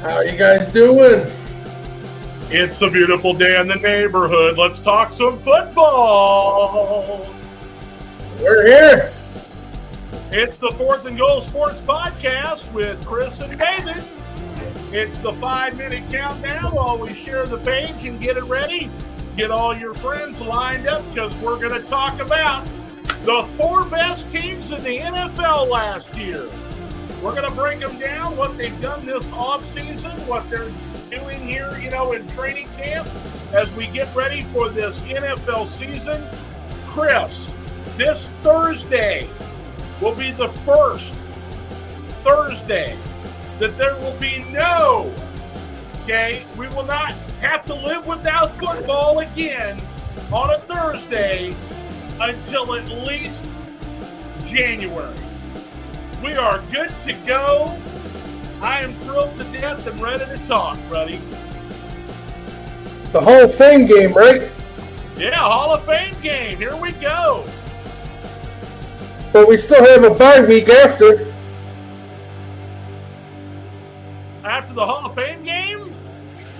How you guys doing? It's a beautiful day in the neighborhood. Let's talk some football. We're here. It's the Fourth and Goal Sports Podcast with Chris and David. It's the 5-minute countdown while we share the page and get it ready. Get all your friends lined up because we're going to talk about the 4 best teams in the NFL last year. We're going to break them down, what they've done this offseason, what they're doing here, in training camp as we get ready for this NFL season. Chris, this Thursday will be the first Thursday that there will be we will not have to live without football again on a Thursday until at least January. We are good to go. I am thrilled to death and ready to talk, buddy. The Hall of Fame game, right? Yeah, Hall of Fame game. Here we go. But we still have a bye week after. After the Hall of Fame game?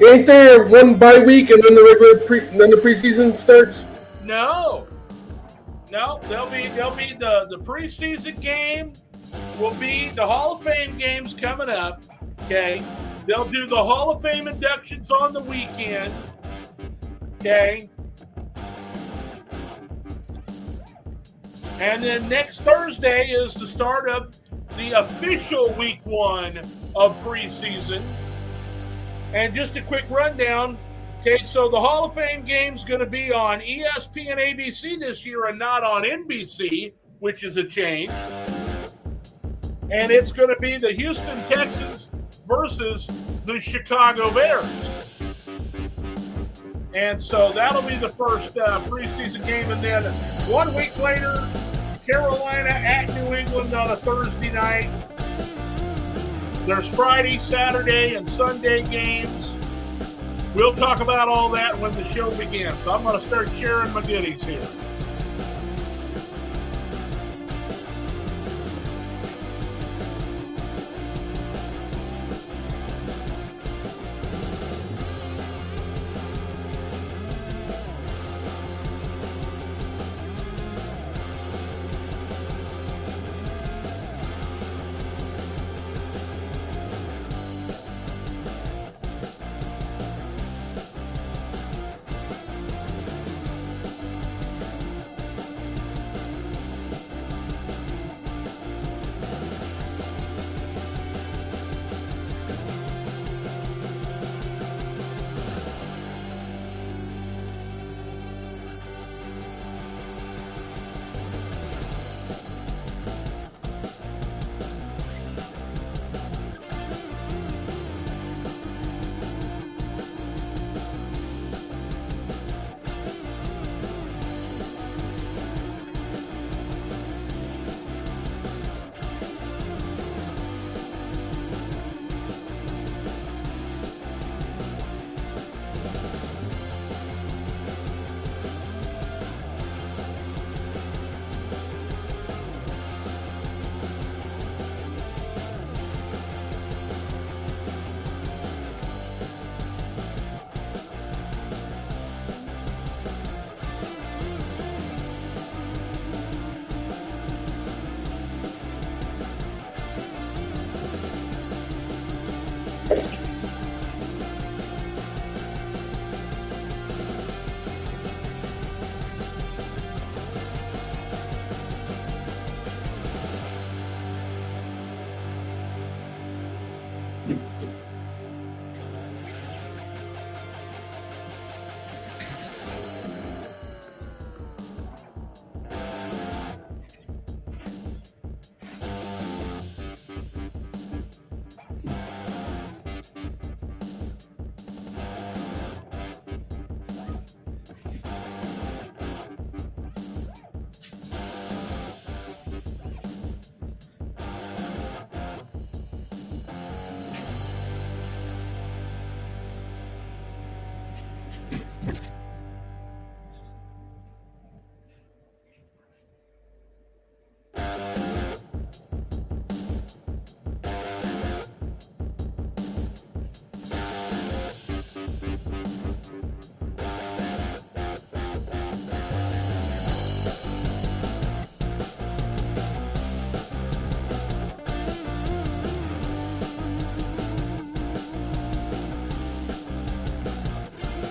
Ain't there one bye week and then the preseason starts? No. There'll be the preseason game. Will be the Hall of Fame games coming up. Okay. They'll do the Hall of Fame inductions on the weekend. Okay. And then next Thursday is the start of the official week 1 of preseason. And just a quick rundown. Okay, so the Hall of Fame game's going to be on ESPN ABC this year and not on NBC, which is a change. And it's going to be the Houston Texans versus the Chicago Bears. And so that'll be the first preseason game. And then 1 week later, Carolina at New England on a Thursday night. There's Friday, Saturday, and Sunday games. We'll talk about all that when the show begins. So I'm going to start sharing my goodies here.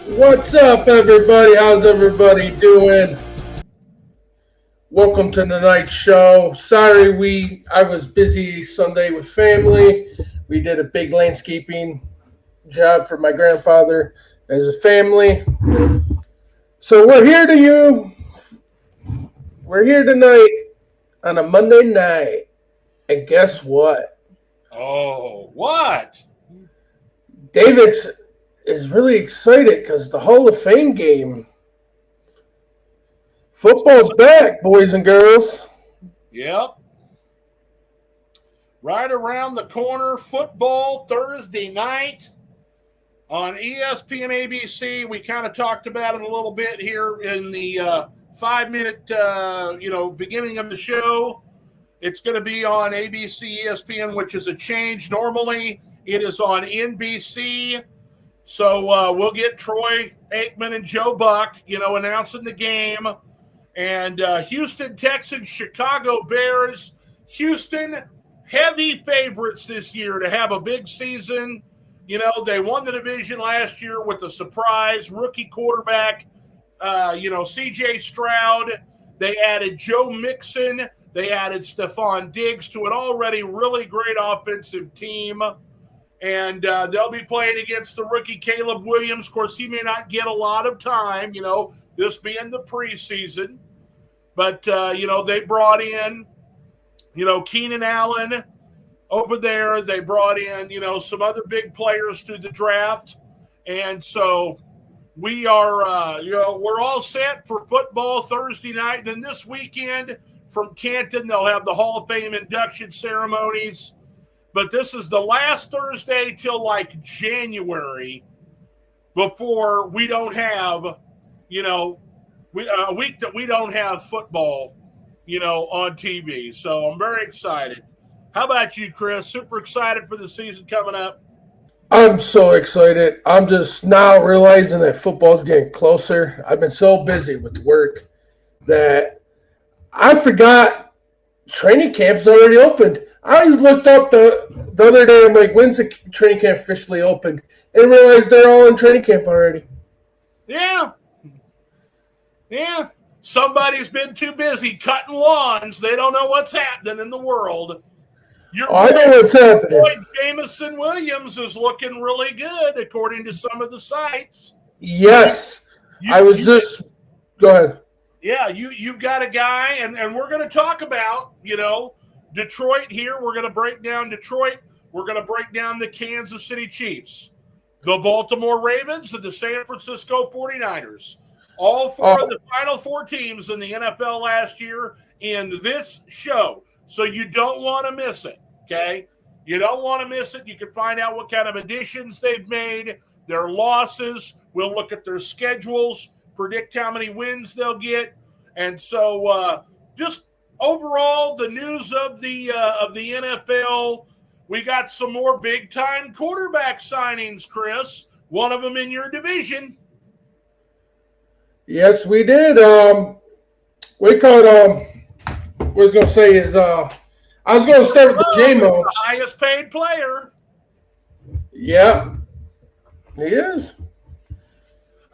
What's up, everybody? How's everybody doing? Welcome to tonight's show. Sorry, I was busy Sunday with family. We did a big landscaping job for my grandfather as a family. So we're here tonight on a Monday night. And guess what? Oh, what? David is really excited because the Hall of Fame game. Football's back, boys and girls. Yep. Right around the corner, football Thursday night on ESPN ABC. We kind of talked about it a little bit here in the 5-minute, beginning of the show. It's going to be on ABC ESPN, which is a change. Normally, it is on NBC. So we'll get Troy Aikman and Joe Buck, announcing the game. And Houston Texans, Chicago Bears. Houston, heavy favorites this year to have a big season. They won the division last year with a surprise rookie quarterback, C.J. Stroud. They added Joe Mixon. They added Stephon Diggs to an already really great offensive team. And they'll be playing against the rookie Caleb Williams. Of course, he may not get a lot of time, this being the preseason. But, they brought in, Keenan Allen over there. They brought in, some other big players through the draft. And so we are, we're all set for football Thursday night. Then this weekend from Canton, they'll have the Hall of Fame induction ceremonies. But this is the last Thursday till like January before we don't have, a week that we don't have football, on TV. So I'm very excited. How about you, Chris? Super excited for the season coming up? I'm so excited. I'm just now realizing that football's getting closer. I've been so busy with work that I forgot training camp's already opened. I just looked up the other day. I'm like, when's the training camp officially opened? And realized they're all in training camp already. Yeah. Somebody's been too busy cutting lawns. They don't know what's happening in the world. I know what's happening. Boy, Jameson Williams is looking really good, according to some of the sites. Yes. Go ahead. Yeah, you've got a guy, and we're going to talk about, Detroit here. We're going to break down Detroit. We're going to break down the Kansas City Chiefs, the Baltimore Ravens, and the San Francisco 49ers. All four of the final four teams in the NFL last year in this show. So you don't want to miss it, okay? You don't want to miss it. You can find out what kind of additions they've made, their losses. We'll look at their schedules, predict how many wins they'll get. And so just overall, the news of the NFL, we got some more big-time quarterback signings, Chris. One of them in your division. Yes, we did. What I was going to say is I was going to start with the J-Mo. The highest paid player. Yeah, he is.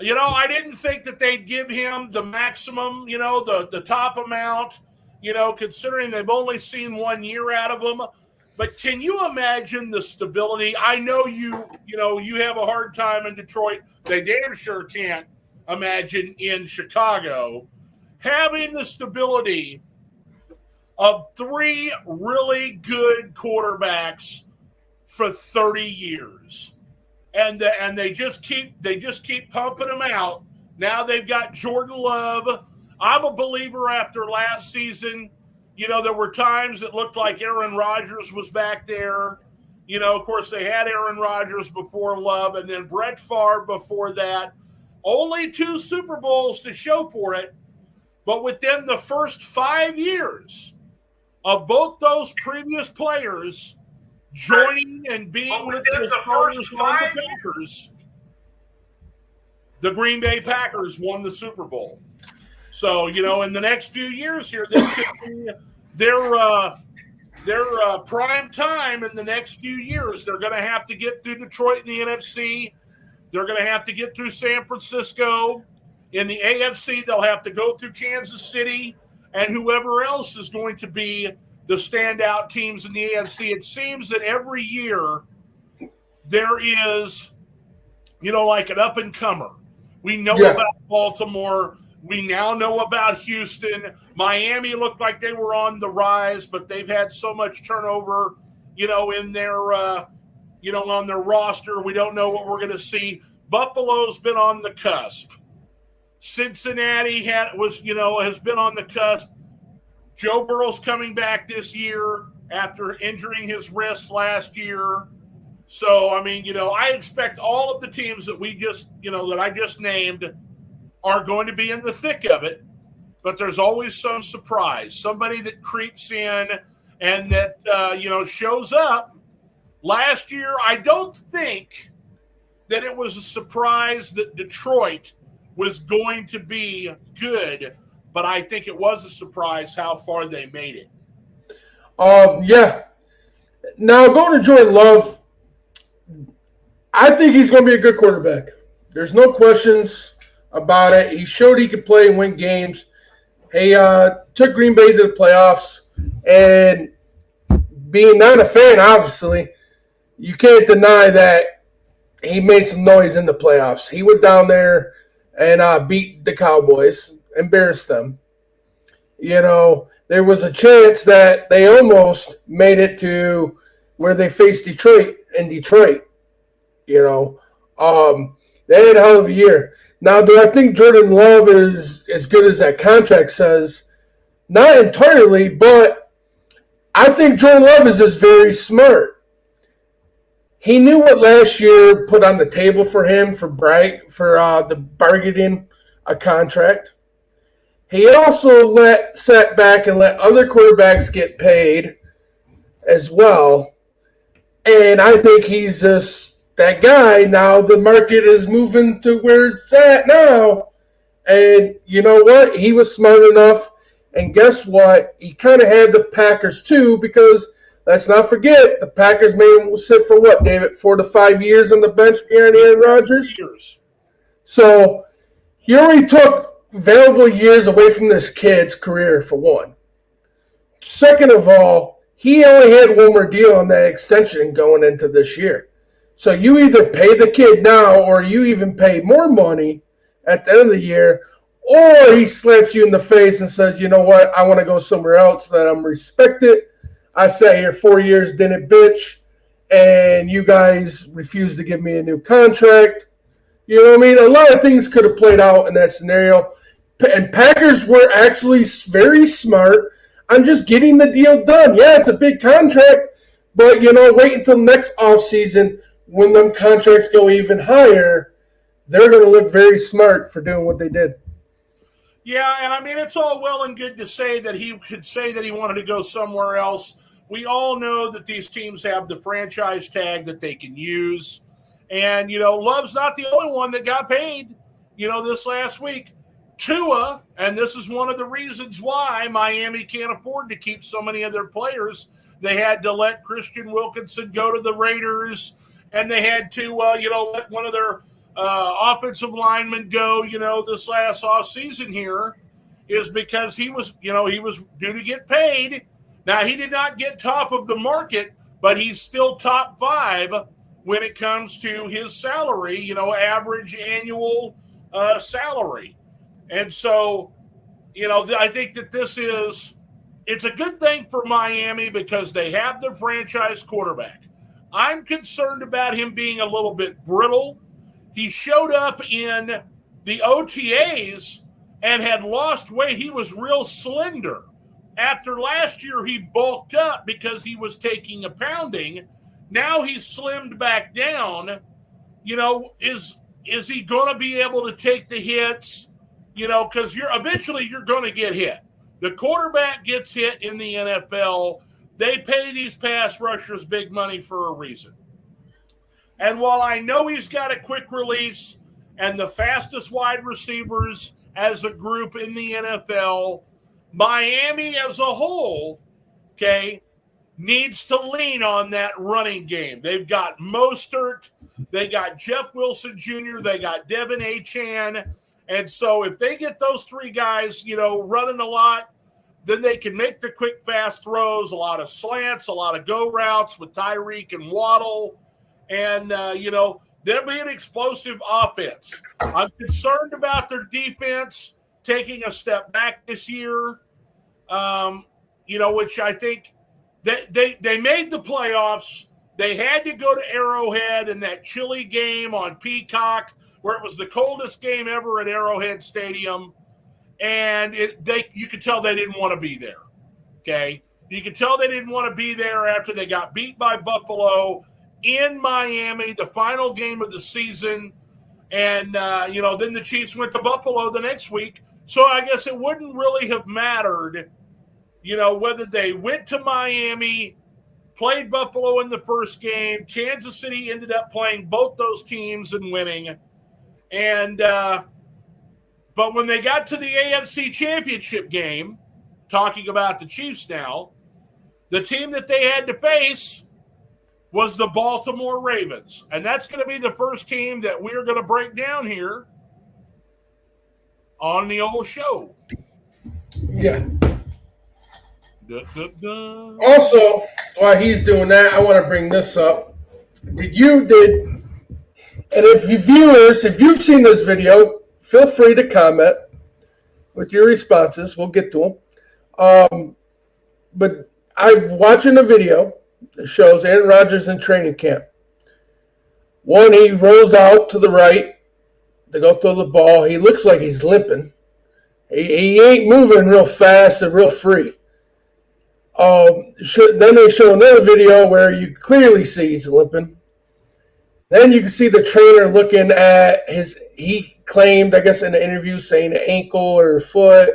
I didn't think that they'd give him the maximum, the top amount, considering they've only seen 1 year out of him. But can you imagine the stability? I know you have a hard time in Detroit. They damn sure can't imagine in Chicago having the stability of 3 really good quarterbacks for 30 years. And they just keep pumping them out. Now they've got Jordan Love. I'm a believer after last season. There were times it looked like Aaron Rodgers was back there. Of course, they had Aaron Rodgers before Love, and then Brett Favre before that. Only 2 Super Bowls to show for it. But within the first 5 years of both those previous players joining and being with the starters on the Packers, the Green Bay Packers won the Super Bowl. So, in the next few years here, this could be their prime time in the next few years. They're going to have to get through Detroit in the NFC. They're going to have to get through San Francisco. In the AFC, they'll have to go through Kansas City and whoever else is going to be the standout teams in the AFC. It seems that every year there is, like an up-and-comer. We know about Baltimore. We now know about Houston. Miami looked like they were on the rise, but they've had so much turnover, in their, on their roster. We don't know what we're going to see. Buffalo's been on the cusp. Cincinnati has been on the cusp. Joe Burrow's coming back this year after injuring his wrist last year. So, I expect all of the teams that that I just named are going to be in the thick of it, but there's always some surprise, somebody that creeps in and that, shows up. Last year, I don't think that it was a surprise that Detroit was going to be good, but I think it was a surprise how far they made it. Yeah. Now, going to Jordan Love, I think he's going to be a good quarterback. There's no questions about it. He showed he could play and win games. He took Green Bay to the playoffs, and being not a fan, obviously, you can't deny that he made some noise in the playoffs. He went down there and beat the Cowboys, embarrassed them. There was a chance that they almost made it to where they faced Detroit in Detroit. They had a hell of a year. Now, do I think Jordan Love is as good as that contract says? Not entirely, but I think Jordan Love is just very smart. He knew what last year put on the table for him for the bargaining a contract. He also sat back and let other quarterbacks get paid as well. And I think he's just that guy. Now the market is moving to where it's at now. And you know what? He was smart enough. And guess what? He kind of had the Packers too, because let's not forget, the Packers made him sit for what, David? 4 to 5 years on the bench behind Aaron Rodgers? Years. So he already took valuable years away from this kid's career, for one. Second of all, he only had one more deal on that extension going into this year. So you either pay the kid now or you even pay more money at the end of the year, or he slaps you in the face and says, you know what, I want to go somewhere else that I'm respected. I sat here 4 years, didn't bitch, and you guys refused to give me a new contract. You know what I mean? A lot of things could have played out in that scenario. And Packers were actually very smart on just getting the deal done. Yeah, it's a big contract, but, wait until next offseason when them contracts go even higher. They're going to look very smart for doing what they did. Yeah, and it's all well and good to say that he could say that he wanted to go somewhere else. We all know that these teams have the franchise tag that they can use. And, Love's not the only one that got paid, this last week. Tua, and this is one of the reasons why Miami can't afford to keep so many of their players. They had to let Christian Wilkinson go to the Raiders, and they had to, let one of their offensive linemen go, this last offseason here, is because he was due to get paid. Now, he did not get top of the market, but he's still top 5 when it comes to his salary, average annual salary. And so, I think that it's a good thing for Miami because they have their franchise quarterback. I'm concerned about him being a little bit brittle. He showed up in the OTAs and had lost weight. He was real slender. After last year, he bulked up because he was taking a pounding. Now he's slimmed back down. Is he going to be able to take the hits? Because eventually you're going to get hit. The quarterback gets hit in the NFL. They pay these pass rushers big money for a reason. And while I know he's got a quick release and the fastest wide receivers as a group in the NFL, Miami as a whole, needs to lean on that running game. They've got Mostert. They got Jeff Wilson Jr., they got Devin Achane. And so if they get those three guys, running a lot, then they can make the quick, fast throws, a lot of slants, a lot of go routes with Tyreek and Waddle. And, they'll be an explosive offense. I'm concerned about their defense taking a step back this year, which I think they made the playoffs. They had to go to Arrowhead in that chilly game on Peacock where it was the coldest game ever at Arrowhead Stadium. And you could tell they didn't want to be there, okay? You could tell they didn't want to be there after they got beat by Buffalo in Miami, the final game of the season. And, then the Chiefs went to Buffalo the next week. So I guess it wouldn't really have mattered, whether they went to Miami, played Buffalo in the first game. Kansas City ended up playing both those teams and winning. And but when they got to the AFC Championship game, talking about the Chiefs now, the team that they had to face was the Baltimore Ravens. And that's going to be the first team that we're going to break down here on the old show. Yeah. Da, da, da. Also, while he's doing that, I want to bring this up. And if you've seen this video, feel free to comment with your responses. We'll get to them. But I'm watching a video that shows Aaron Rodgers in training camp. One, he rolls out to the right to go throw the ball. He looks like he's limping. He ain't moving real fast and real free. Then they show another video where you clearly see he's limping. Then you can see the trainer looking at he claimed, I guess in the interview, saying an ankle or a foot.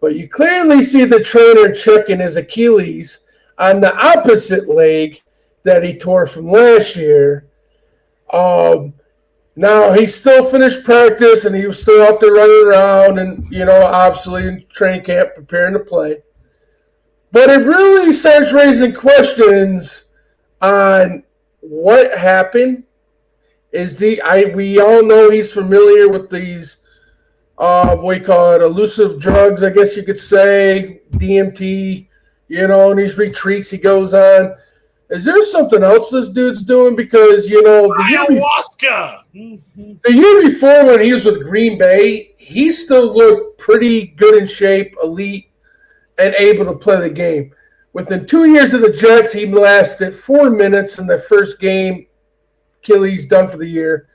But you clearly see the trainer checking his Achilles on the opposite leg that he tore from last year. Now, he still finished practice, and he was still out there running around and, obviously in training camp preparing to play. But it really starts raising questions on what happened. We all know he's familiar with these, elusive drugs, I guess you could say, DMT, and these retreats he goes on. Is there something else this dude's doing? Because, ayahuasca. The year before when he was with Green Bay, he still looked pretty good in shape, elite, and able to play the game. Within 2 years of the Jets, he lasted 4 minutes in the first game. Achilles done for the year.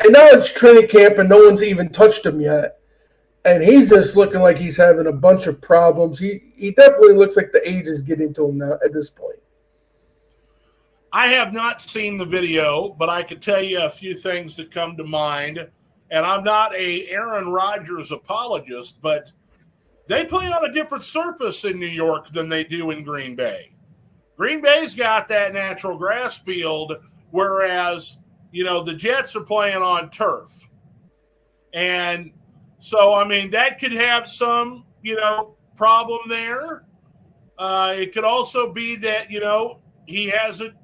And now it's training camp and no one's even touched him yet. And he's just looking like he's having a bunch of problems. He definitely looks like the age is getting to him now at this point. I have not seen the video, but I can tell you a few things that come to mind. And I'm not a Aaron Rodgers apologist, but they play on a different surface in New York than they do in Green Bay. Green Bay's got that natural grass field, whereas, the Jets are playing on turf. And so, that could have some, problem there. It could also be that, he hasn't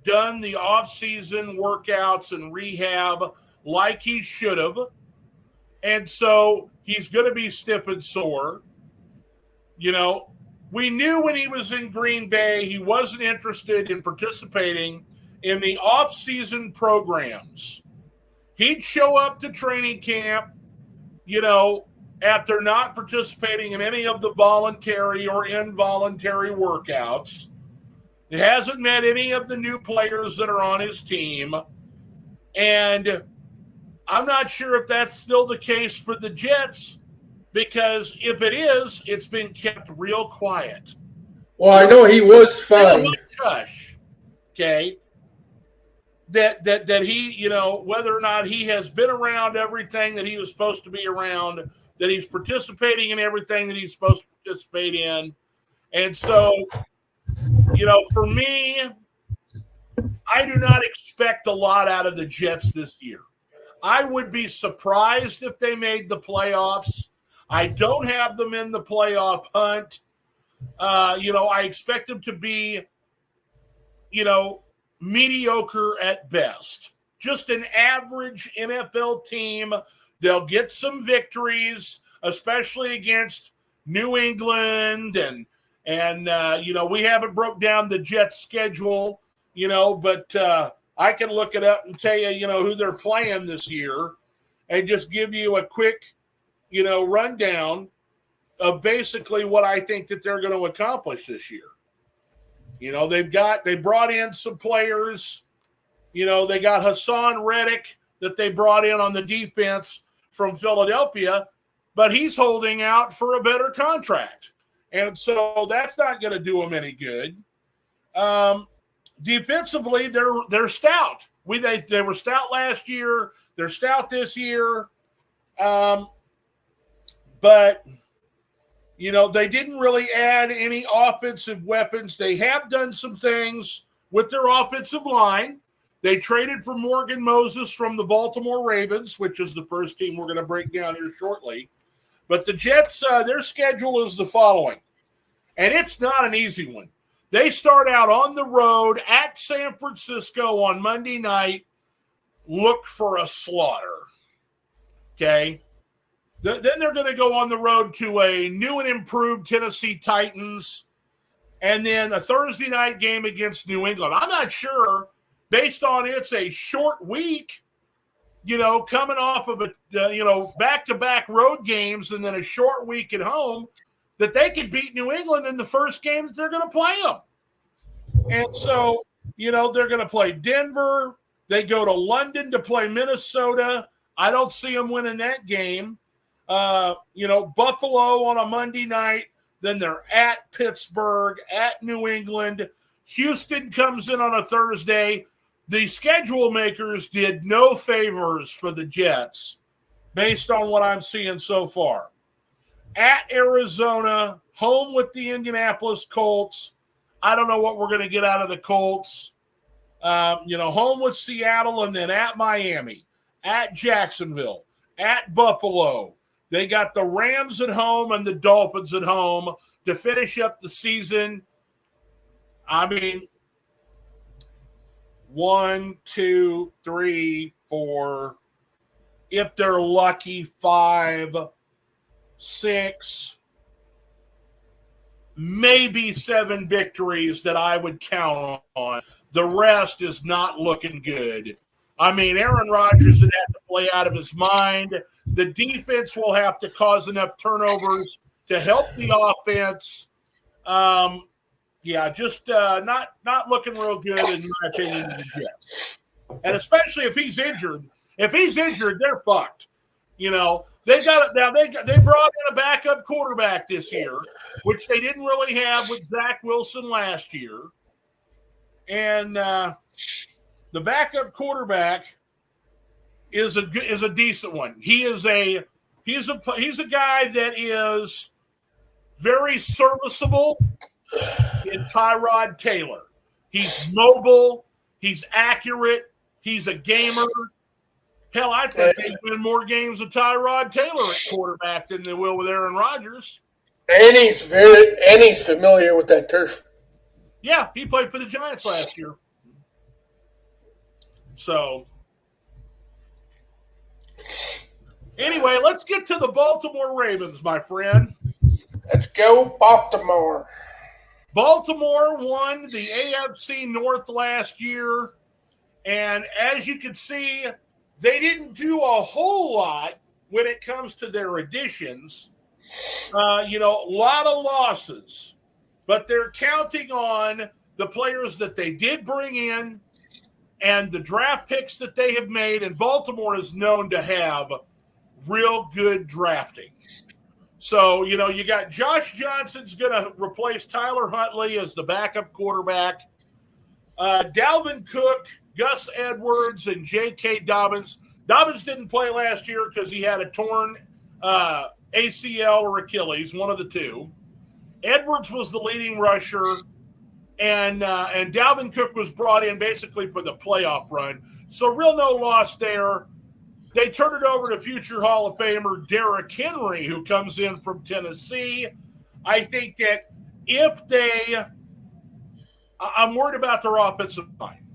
done the off-season workouts and rehab like he should have. And so he's going to be stiff and sore. We knew when he was in Green Bay, he wasn't interested in participating in the off-season programs. He'd show up to training camp, after not participating in any of the voluntary or involuntary workouts. He hasn't met any of the new players that are on his team. And I'm not sure if that's still the case for the Jets, because if it is, it's been kept real quiet. Well, I know he was fine. Hush, okay? That he, whether or not he has been around everything that he was supposed to be around, that he's participating in everything that he's supposed to participate in. And so, for me, I do not expect a lot out of the Jets this year. I would be surprised if they made the playoffs. I don't have them in the playoff hunt. I expect them to be, mediocre at best. just an average NFL team. They'll get some victories, especially against New England and we haven't broke down the Jets schedule, but I can look it up and tell you, who they're playing this year and just give you a quick, rundown of basically what I think that they're going to accomplish this year. They brought in some players, they got Hassan Reddick that they brought in on the defense from Philadelphia, but he's holding out for a better contract. And so that's not going to do them any good. Defensively, they're stout. They were stout last year. They're stout this year. But they didn't really add any offensive weapons. They have done some things with their offensive line. They traded for Morgan Moses from the Baltimore Ravens, which is the first team we're going to break down here shortly. But the Jets, their schedule is the following, and it's not an easy one. They start out on the road at San Francisco on Monday night. Look for a slaughter, okay? Then they're going to go on the road to a new and improved Tennessee Titans, and then a Thursday night game against New England. I'm not sure, based on it's a short week, coming off of back-to-back road games and then a short week at home, that they could beat New England in the first game that they're going to play them. And so, they're going to play Denver. They go to London to play Minnesota. I don't see them winning that game. Buffalo on a Monday night. Then they're at Pittsburgh, at New England. Houston comes in on a Thursday. The schedule makers did no favors for the Jets based on what I'm seeing so far. At Arizona, home with the Indianapolis Colts. I don't know what we're going to get out of the Colts. Home with Seattle and then at Miami, at Jacksonville, at Buffalo. They got the Rams at home and the Dolphins at home to finish up the season. I mean, 1, 2, 3, 4. If they're lucky, 5, 6, maybe 7 victories that I would count on. The rest is not looking good. I mean, Aaron Rodgers would have to play out of his mind. The defense will have to cause enough turnovers to help the offense. Just not looking real good in my opinion. And especially if he's injured. If he's injured, they're fucked. They got it now. They brought in a backup quarterback this year, which they didn't really have with Zach Wilson last year. And the backup quarterback is a decent one. He's a guy that is very serviceable in Tyrod Taylor. He's mobile. He's accurate. He's a gamer. Hell, I think they win more games with Tyrod Taylor at quarterback than they will with Aaron Rodgers. And he's familiar with that turf. Yeah, he played for the Giants last year. So, anyway, let's get to the Baltimore Ravens, my friend. Let's go, Baltimore. Baltimore won the AFC North last year, and as you can see, they didn't do a whole lot when it comes to their additions. A lot of losses, but they're counting on the players that they did bring in and the draft picks that they have made, and Baltimore is known to have real good drafting. So, you got Josh Johnson's going to replace Tyler Huntley as the backup quarterback. Dalvin Cook, Gus Edwards, and J.K. Dobbins. Dobbins didn't play last year because he had a torn ACL or Achilles, one of the two. Edwards was the leading rusher, and Dalvin Cook was brought in basically for the playoff run. So real no loss there. They turn it over to future Hall of Famer Derrick Henry, who comes in from Tennessee. I think that I'm worried about their offensive line.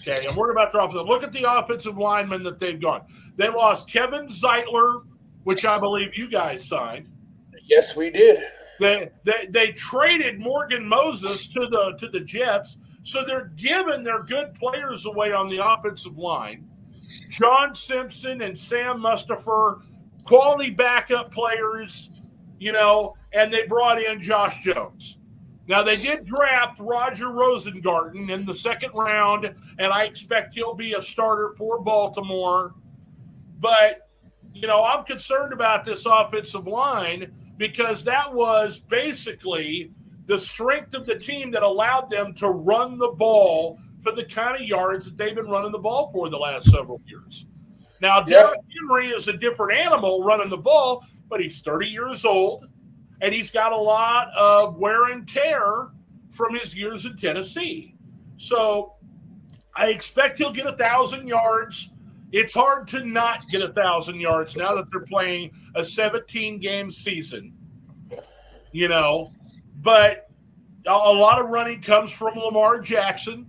Okay, and we're about to drop them. Look at the offensive linemen that they've got. They lost Kevin Zeitler, which I believe you guys signed. Yes, we did. They traded Morgan Moses to the Jets, so they're giving their good players away on the offensive line. John Simpson and Sam Mustipher, quality backup players, and they brought in Josh Jones. Now, they did draft Roger Rosengarten in the second round, and I expect he'll be a starter for Baltimore. But, I'm concerned about this offensive line because that was basically the strength of the team that allowed them to run the ball for the kind of yards that they've been running the ball for the last several years. Now, Derrick Henry is a different animal running the ball, but he's 30 years old, and he's got a lot of wear and tear from his years in Tennessee. So I expect he'll get 1,000 yards. It's hard to not get 1,000 yards now that they're playing a 17-game season, But a lot of running comes from Lamar Jackson.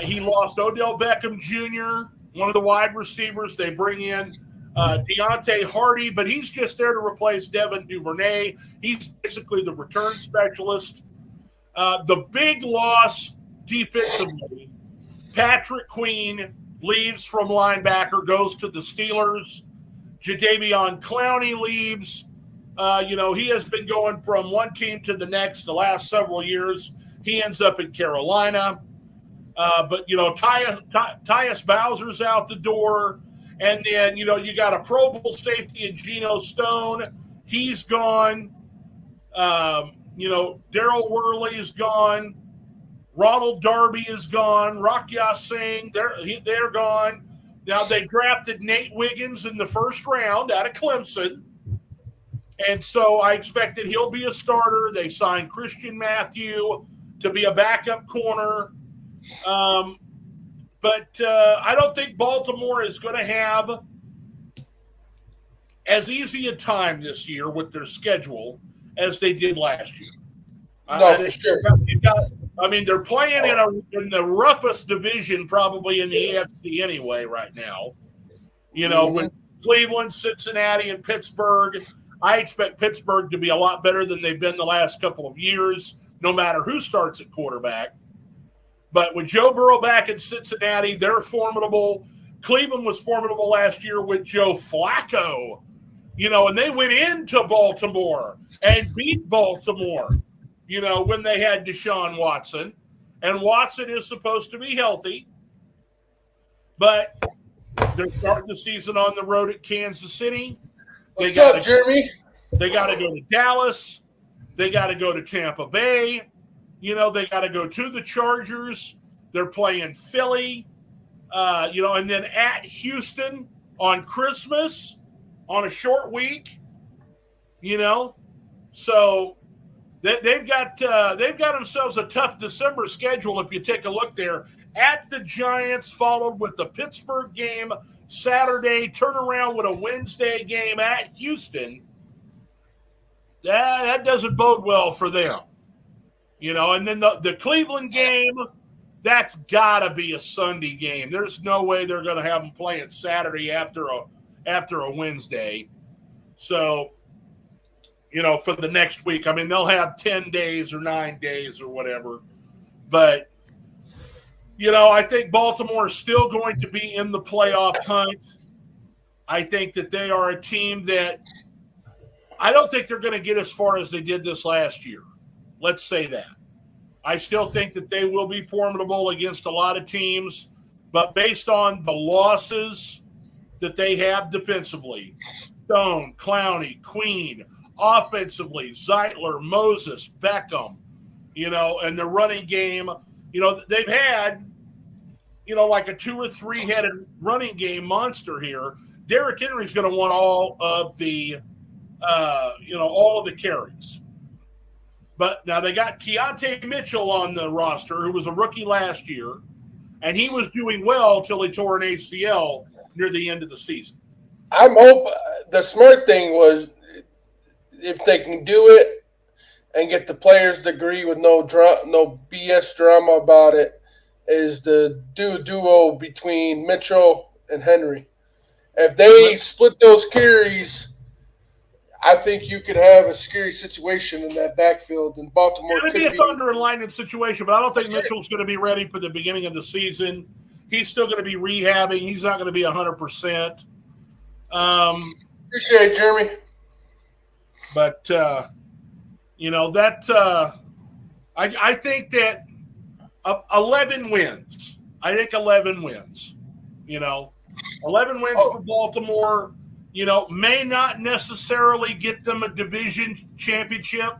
He lost Odell Beckham Jr., one of the wide receivers. They bring in Deontay Hardy, but he's just there to replace Devin Duvernay. He's basically the return specialist. The big loss defensively, Patrick Queen leaves from linebacker, goes to the Steelers. Jadeveon Clowney leaves. He has been going from one team to the next the last several years. He ends up in Carolina. But Tyus Bowser's out the door. And then, you got a Pro Bowl safety in Geno Stone. He's gone. Darryl Worley is gone. Ronald Darby is gone. Rock Ya-Sing, they're gone. Now, they drafted Nate Wiggins in the first round out of Clemson. And so I expect that he'll be a starter. They signed Christian Matthew to be a backup corner. But I don't think Baltimore is going to have as easy a time this year with their schedule as they did last year. No, for sure. They're playing in the roughest division probably in the AFC anyway right now. With Cleveland, Cincinnati, and Pittsburgh. I expect Pittsburgh to be a lot better than they've been the last couple of years, no matter who starts at quarterback. But with Joe Burrow back in Cincinnati, they're formidable. Cleveland was formidable last year with Joe Flacco, and they went into Baltimore and beat Baltimore, when they had Deshaun Watson. And Watson is supposed to be healthy. But they're starting the season on the road at Kansas City. What's up, Jeremy? They got to go to Dallas. They got to go to Tampa Bay. They got to go to the Chargers. They're playing Philly, and then at Houston on Christmas on a short week, So they've got themselves a tough December schedule if you take a look there. At the Giants, followed with the Pittsburgh game Saturday, turn around with a Wednesday game at Houston. That doesn't bode well for them. And then the Cleveland game, that's got to be a Sunday game. There's no way they're going to have them playing Saturday after a Wednesday. So, for the next week, they'll have 10 days or 9 days or whatever. But, I think Baltimore is still going to be in the playoff hunt. I think that they are a team that I don't think they're going to get as far as they did this last year. Let's say that. I still think that they will be formidable against a lot of teams, but based on the losses that they have defensively, Stone, Clowney, Queen, offensively, Zeitler, Moses, Beckham, and the running game, they've had, like a 2 or 3 headed running game monster here. Derrick Henry's going to want all of the carries. But now they got Keontae Mitchell on the roster, who was a rookie last year, and he was doing well till he tore an ACL near the end of the season. I'm hoping the smart thing was if they can do it and get the players to agree with no BS drama about it, is the duo between Mitchell and Henry. If they split those carries, I think you could have a scary situation in that backfield, and Baltimore It'd be could a be. Thunder and Lightning situation, but I don't think Mitchell's going to be ready for the beginning of the season. He's still going to be rehabbing. He's not going to be 100%. Appreciate it, Jeremy. But, that I think that 11 wins. I think 11 wins. 11 wins for Baltimore, may not necessarily get them a division championship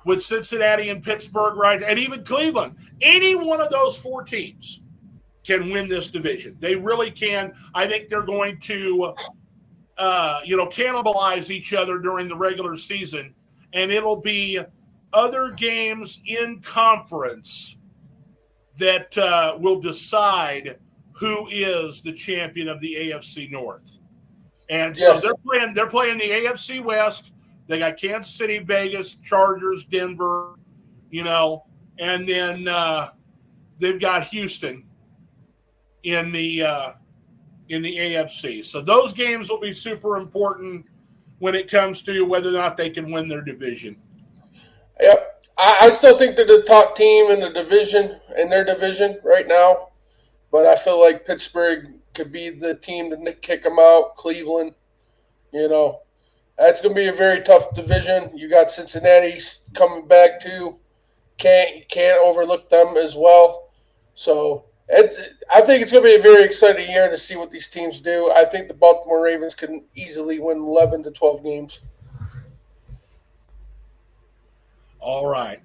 with Cincinnati and Pittsburgh, right? And even Cleveland. Any one of those four teams can win this division. They really can. I think they're going to, cannibalize each other during the regular season, and it'll be other games in conference that will decide who is the champion of the AFC North. And so they're playing the AFC West. They got Kansas City, Vegas, Chargers, Denver, and then they've got Houston in the AFC. So those games will be super important when it comes to whether or not they can win their division. Yep. I still think they're the top team in their division right now. But I feel like Pittsburgh could be the team to kick them out. Cleveland, that's going to be a very tough division. You got Cincinnati coming back too. Can't overlook them as well. So I think it's going to be a very exciting year to see what these teams do. I think the Baltimore Ravens can easily win 11 to 12 games. All right.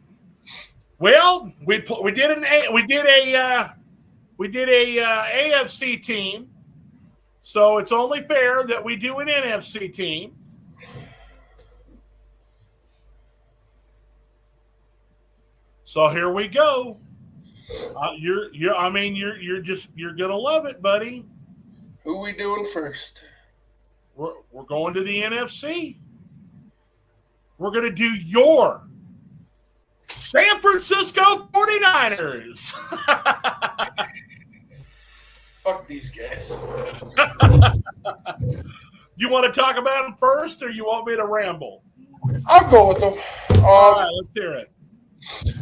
Well, we did a AFC team, so it's only fair that we do an NFC team. So here we go. You're gonna love it, buddy. Who we doing first? We're going to the NFC. We're gonna do your San Francisco 49ers. Fuck these guys. You want to talk about them first, or you want me to ramble? I'll go with them. All right, let's hear it.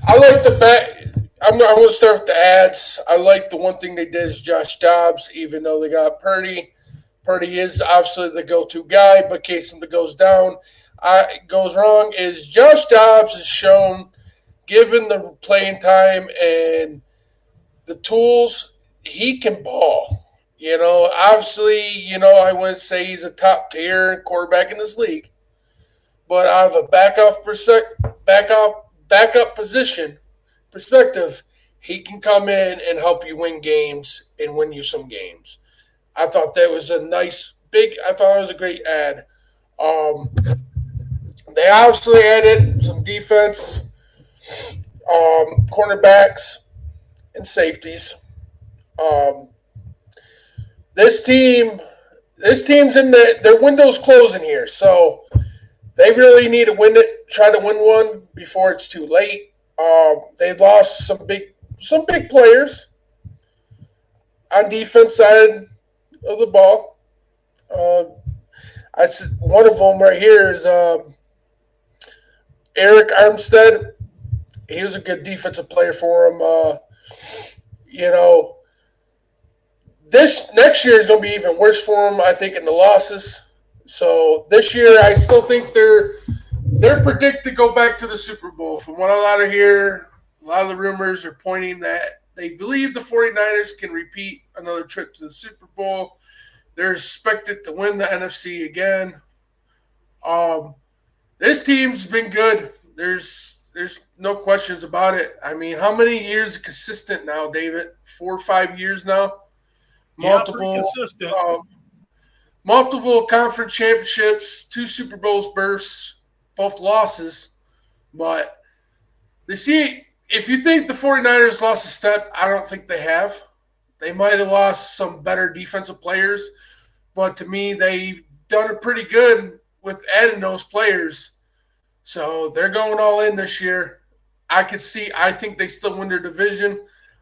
I like the bet. I'm going to start with the ads. I like the one thing they did is Josh Dobbs, even though they got Purdy. Purdy is obviously the go-to guy, but in case something goes wrong, is Josh Dobbs is shown, given the playing time and the tools, he can ball. Obviously, I wouldn't say he's a top tier quarterback in this league, but out of a backup position perspective, he can come in and help you win games and win you some games. I thought that was a great ad. They obviously added some defense, cornerbacks, and safeties. This team's in their window's closing here, so they really need to try to win one before it's too late. They've lost some big players on defense side of the ball. One of them right here is Eric Armstead. He was a good defensive player for him. This next year is going to be even worse for him, I think, in the losses. So this year, I still think they're predicted to go back to the Super Bowl. From what I hear, a lot of the rumors are pointing that they believe the 49ers can repeat another trip to the Super Bowl. They're expected to win the NFC again. This team's been good. There's no questions about it. I mean, how many years consistent now, David? 4 or 5 years now? Multiple conference championships, 2 Super Bowls berths, both losses. But if you think the 49ers lost a step, I don't think they have. They might have lost some better defensive players, but to me, they've done it pretty good with adding those players. So they're going all in this year. I think they still win their division.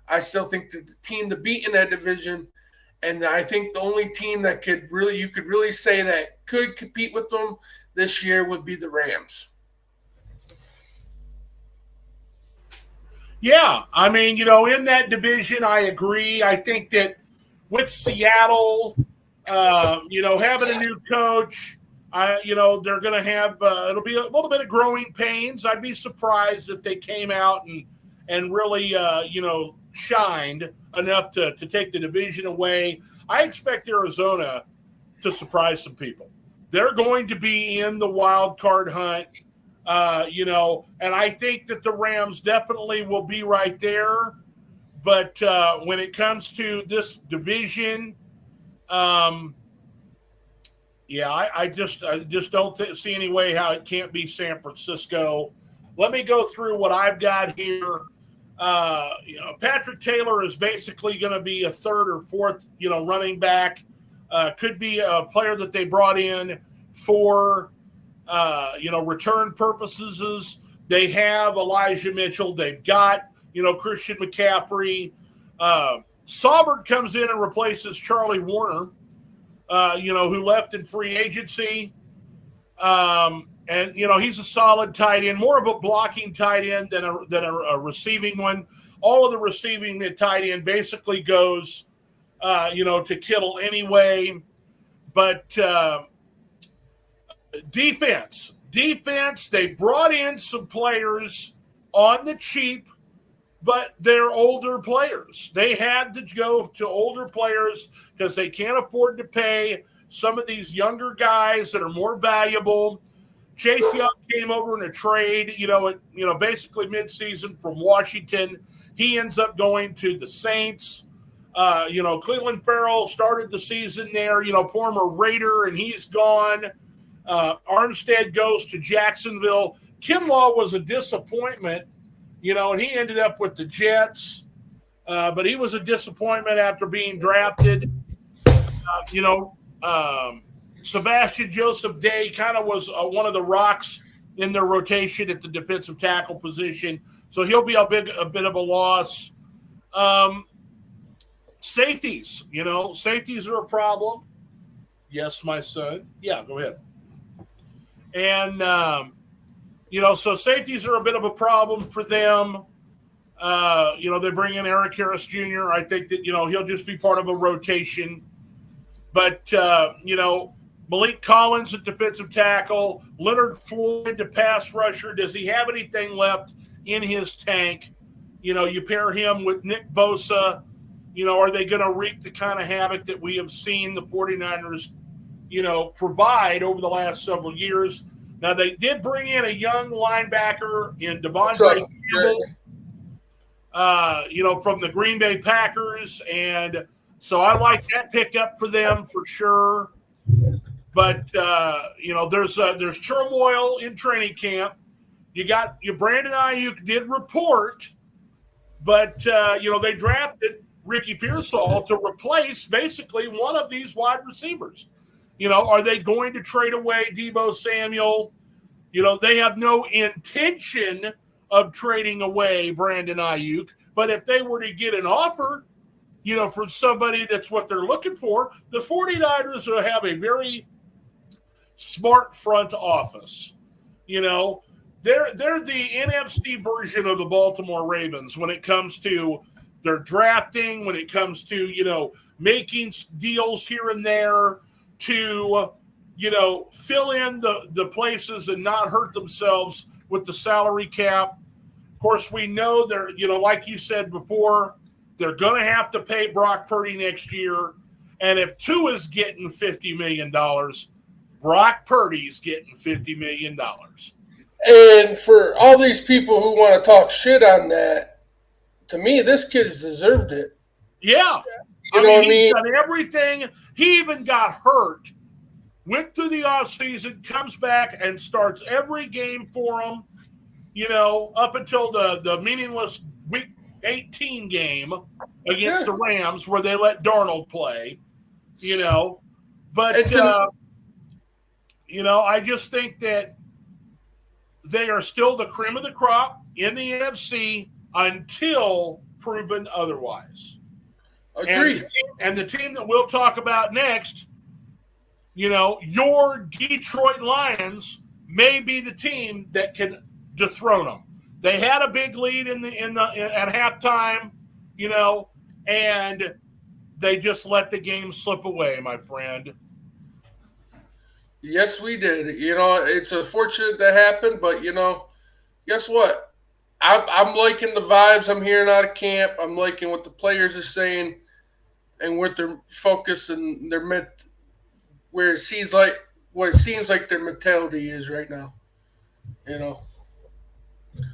I still think that the team to beat in that division, and I think the only team that you could really say that could compete with them this year would be the Rams. Yeah, I mean, in that division, I agree. I think that with Seattle, having a new coach, they're going to have it'll be a little bit of growing pains. I'd be surprised if they came out and really shined enough to take the division away. I expect Arizona to surprise some people. They're going to be in the wild card hunt. And I think that the Rams definitely will be right there. But when it comes to this division, I just don't see any way how it can't be San Francisco. Let me go through what I've got here. Patrick Taylor is basically going to be a third or fourth, running back. Could be a player that they brought in for return purposes. They have Elijah Mitchell. They've got, Christian McCaffrey. Saubert comes in and replaces Charlie Warner, who left in free agency. And he's a solid tight end, more of a blocking tight end than a receiving one. All of the receiving tight end basically goes, to Kittle anyway. But defense, they brought in some players on the cheap, but they're older players. They had to go to older players because they can't afford to pay some of these younger guys that are more valuable. Chase Young came over in a trade, basically midseason from Washington. He ends up going to the Saints. Cleveland Farrell started the season there, former Raider, and he's gone. Armstead goes to Jacksonville. Kinlaw was a disappointment, and he ended up with the Jets. But he was a disappointment after being drafted. Sebastian Joseph Day kind of was one of the rocks in their rotation at the defensive tackle position. So he'll be a bit of a loss. Safeties, safeties are a problem. Yes, my son. Yeah, go ahead. And, so safeties are a bit of a problem for them. They bring in Eric Harris Jr. I think that, he'll just be part of a rotation. But, Malik Collins at defensive tackle, Leonard Floyd to pass rusher. Does he have anything left in his tank? You pair him with Nick Bosa. Are they going to wreak the kind of havoc that we have seen the 49ers, provide over the last several years? Now, they did bring in a young linebacker in Devontae Campbell, from the Green Bay Packers. And so I like that pickup for them for sure. But, there's turmoil in training camp. Your Brandon Ayuk did report, but, they drafted Ricky Pearsall to replace basically one of these wide receivers. Are they going to trade away Deebo Samuel? They have no intention of trading away Brandon Ayuk. But if they were to get an offer, from somebody that's what they're looking for, the 49ers will have a very smart front office. They're the NFC version of the Baltimore Ravens when it comes to their drafting, when it comes to, making deals here and there to, fill in the places and not hurt themselves with the salary cap. Of course, we know they're, like you said before, they're going to have to pay Brock Purdy next year. And if Tua is getting $50 million, Brock Purdy's getting $50 million. And for all these people who want to talk shit on that, to me, this kid has deserved it. Yeah. He's done everything. He even got hurt, went through the offseason, comes back and starts every game for him, up until the meaningless Week 18 game against the Rams where they let Darnold play, But, I just think that they are still the cream of the crop in the NFC until proven otherwise. Agreed. And the team that we'll talk about next, your Detroit Lions may be the team that can dethrone them. They had a big lead at halftime, and they just let the game slip away, my friend. Yes, we did. It's unfortunate that happened, but guess what? I'm liking the vibes I'm hearing out of camp. I'm liking what the players are saying and what their focus and their where it seems like their mentality is right now.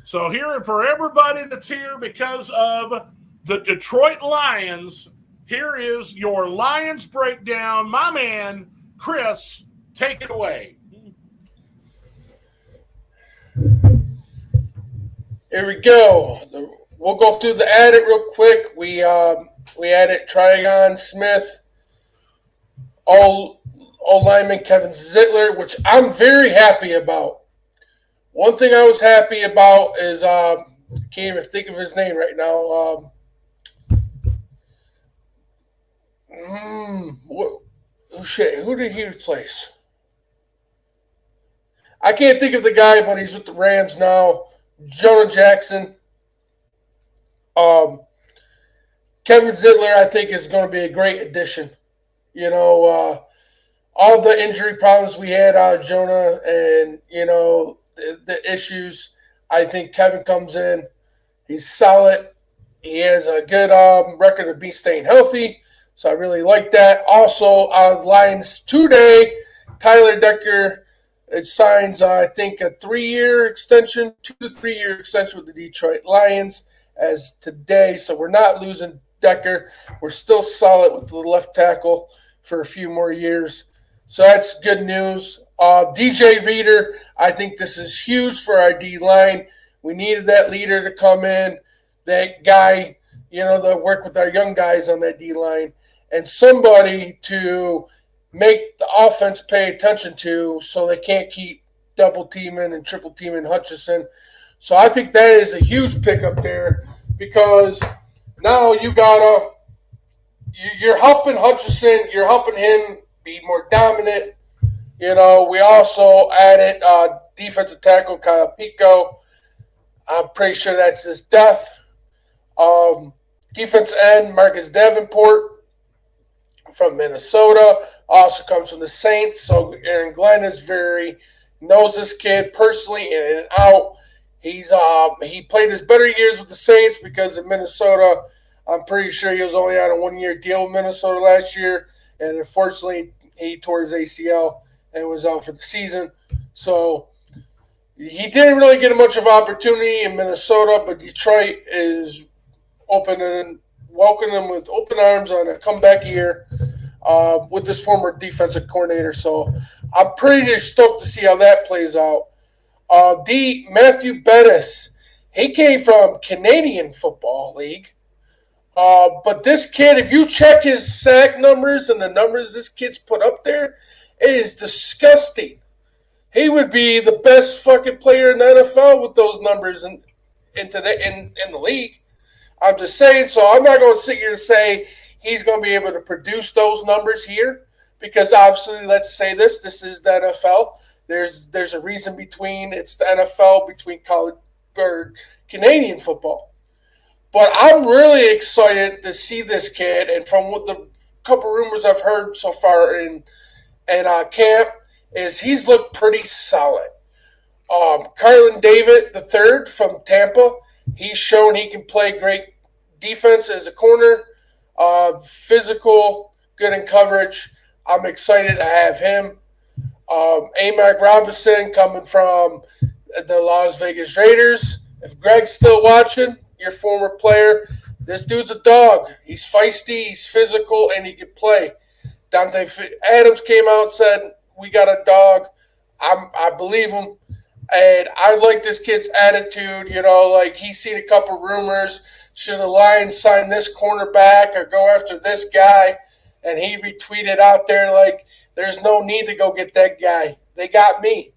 So here for everybody that's here because of the Detroit Lions, here is your Lions breakdown. My man, Chris, take it away. Here we go. We'll go through the edit real quick. We added Tryon Smith, all lineman Kevin Zittler, which I'm very happy about. One thing I was happy about is can't even think of his name right now. Who did he replace? I can't think of the guy, but he's with the Rams now. Jonah Jackson. Kevin Zittler, I think, is going to be a great addition. All the injury problems we had out of Jonah and, the issues, I think Kevin comes in. He's solid. He has a good record of staying healthy. So I really like that. Also, out of Lions today, Tyler Decker signs, I think, a 3-year extension, 2 to 3 year extension with the Detroit Lions as today. So we're not losing Decker. We're still solid with the left tackle for a few more years. So that's good news. DJ Reader, I think this is huge for our D-line. We needed that leader to come in, that guy, that work with our young guys on that D-line, and somebody to make the offense pay attention to so they can't keep double teaming and triple teaming Hutchinson. So I think that is a huge pickup there because now you're helping Hutchinson, you're helping him be more dominant. We also added defensive tackle Kyle Pico. I'm pretty sure that's his death. Defense end Marcus Davenport from Minnesota also comes from the Saints. So Aaron Glenn knows this kid personally in and out. He played his better years with the Saints because of Minnesota. I'm pretty sure he was only on a 1-year deal with Minnesota last year, and unfortunately he tore his ACL and was out for the season. So he didn't really get much of opportunity in Minnesota, but Detroit is welcoming him with open arms on a comeback year with this former defensive coordinator. So I'm pretty stoked to see how that plays out. Matthew Bettis, he came from Canadian Football League. But this kid, if you check his sack numbers and the numbers this kid's put up there, it is disgusting. He would be the best fucking player in the NFL with those numbers in the league. I'm just saying, so I'm not going to sit here and say he's going to be able to produce those numbers here because obviously, let's say this is the NFL. There's a reason it's the NFL between college or Canadian football. But I'm really excited to see this kid, and from what the couple rumors I've heard so far in camp is he's looked pretty solid. Carlin David III from Tampa, he's shown he can play great defense as a corner, physical, good in coverage. I'm excited to have him. Amac Robinson coming from the Las Vegas Raiders. If Greg's still watching, your former player, this dude's a dog. He's feisty, he's physical, and he can play. Dante Adams came out and said, we got a dog. I believe him. And I like this kid's attitude. Like he's seen a couple rumors. Should the Lions sign this cornerback or go after this guy? And he retweeted out there like, there's no need to go get that guy. They got me.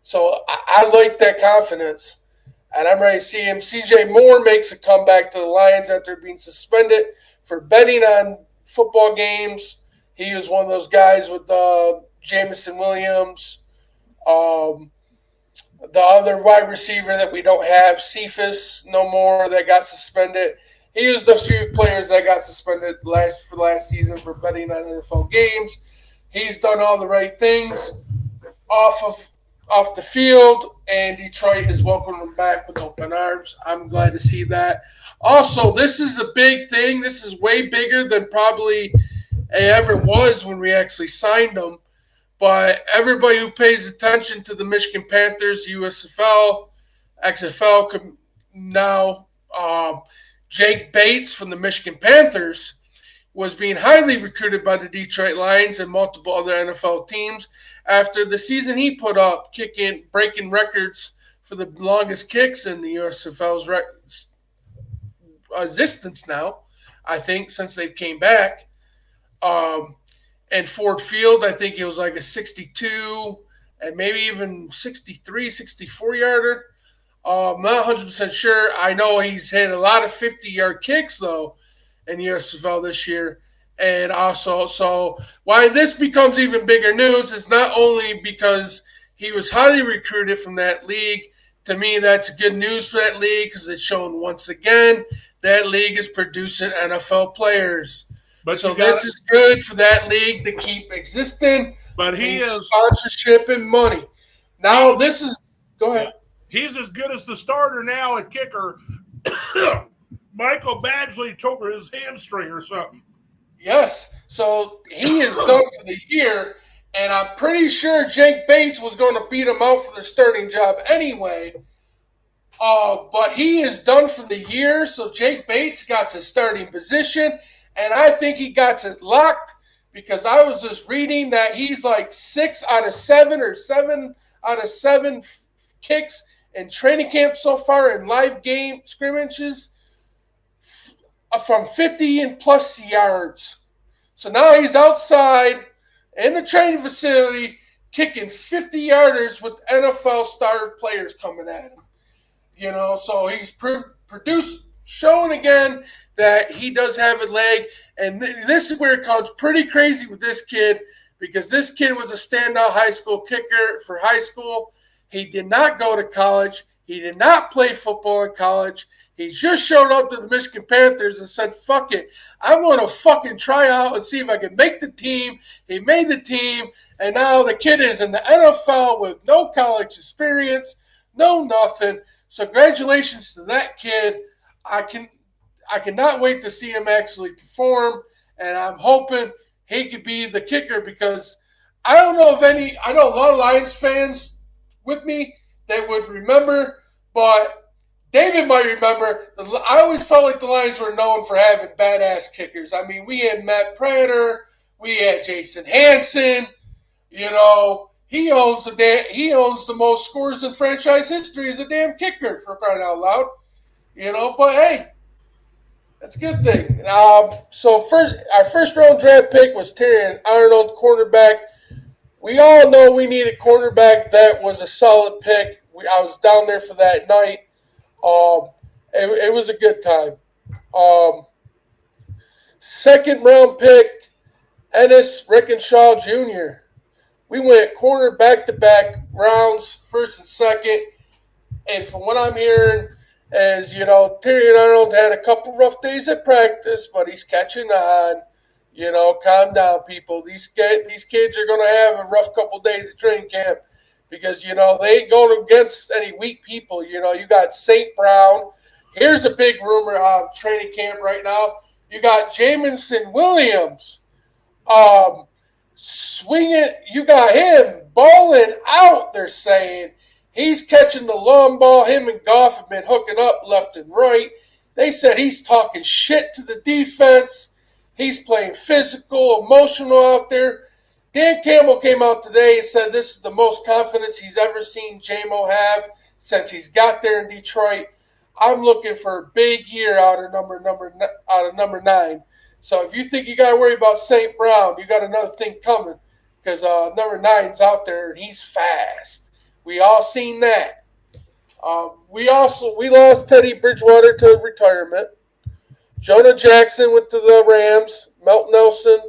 So I like that confidence. and I'm ready to see him. CJ Moore makes a comeback to the Lions after being suspended for betting on football games. He was one of those guys with Jamison Williams. Um, the other wide receiver that we don't have, Cephas, no more, that got suspended. He was those few players that got suspended last season for betting on NFL games. He's done all the right things off the field, and Detroit is welcoming him back with open arms. I'm glad to see that. Also, this is a big thing. This is way bigger than probably it ever was when we actually signed him. But everybody who pays attention to the Michigan Panthers, USFL, XFL, now Jake Bates from the Michigan Panthers was being highly recruited by the Detroit Lions and multiple other NFL teams after the season he put up, breaking records for the longest kicks in the USFL's existence now, I think, since they came back. And Ford Field, I think it was like a 62 and maybe even 63, 64 yarder. I'm not 100% sure. I know he's had a lot of 50-yard kicks, though, in USFL this year. And also, so why this becomes even bigger news is not only because he was highly recruited from that league. To me, that's good news for that league because it's shown once again that league is producing NFL players. But so this is good for that league to keep existing. But he is sponsorship and money. Now this is go ahead. He's as good as the starter now at kicker. Michael Badgley tore his hamstring or something. Yes. So he is done for the year, and I'm pretty sure Jake Bates was going to beat him out for the starting job anyway. But he is done for the year, so Jake Bates got his starting position. And I think he got it locked because I was just reading that he's like 6 out of 7 or 7 out of 7 kicks in training camp so far in live game scrimmages from 50 and plus yards. So now he's outside in the training facility kicking 50-yarders with NFL star players coming at him. So he's showing again that he does have a leg, and this is where it comes pretty crazy with this kid because this kid was a standout high school kicker for high school. He did not go to college. He did not play football in college. He just showed up to the Michigan Panthers and said, fuck it. I want to fucking try out and see if I can make the team. He made the team, and now the kid is in the NFL with no college experience, no nothing. So congratulations to that kid. I cannot wait to see him actually perform, and I'm hoping he could be the kicker because I don't know I know a lot of Lions fans with me that would remember, but David might remember. I always felt like the Lions were known for having badass kickers. I mean, we had Matt Prater, we had Jason Hansen. He owns the most scores in franchise history as a damn kicker, for crying out loud. But hey. That's a good thing. So our first round draft pick was Terrion Arnold, cornerback. We all know we need a cornerback. That was a solid pick. I was down there for that night. It was a good time. Second round pick, Ennis Rickenshaw Jr. We went corner back-to-back rounds, first and second. And from what I'm hearing, as Terrion Arnold had a couple rough days at practice, but he's catching on. Calm down, people. These kids are going to have a rough couple days at training camp because, they ain't going against any weak people. You got St. Brown. Here's a big rumor of training camp right now. You got Jamison Williams swinging. You got him balling out, they're saying. He's catching the long ball. Him and Goff have been hooking up left and right. They said he's talking shit to the defense. He's playing physical, emotional out there. Dan Campbell came out today and said this is the most confidence he's ever seen J-Mo have since he's got there in Detroit. I'm looking for a big year out of number 9. So if you think you got to worry about St. Brown, you got another thing coming because number 9's out there and he's fast. We all seen that. We lost Teddy Bridgewater to retirement. Jonah Jackson went to the Rams. Melt Nelson.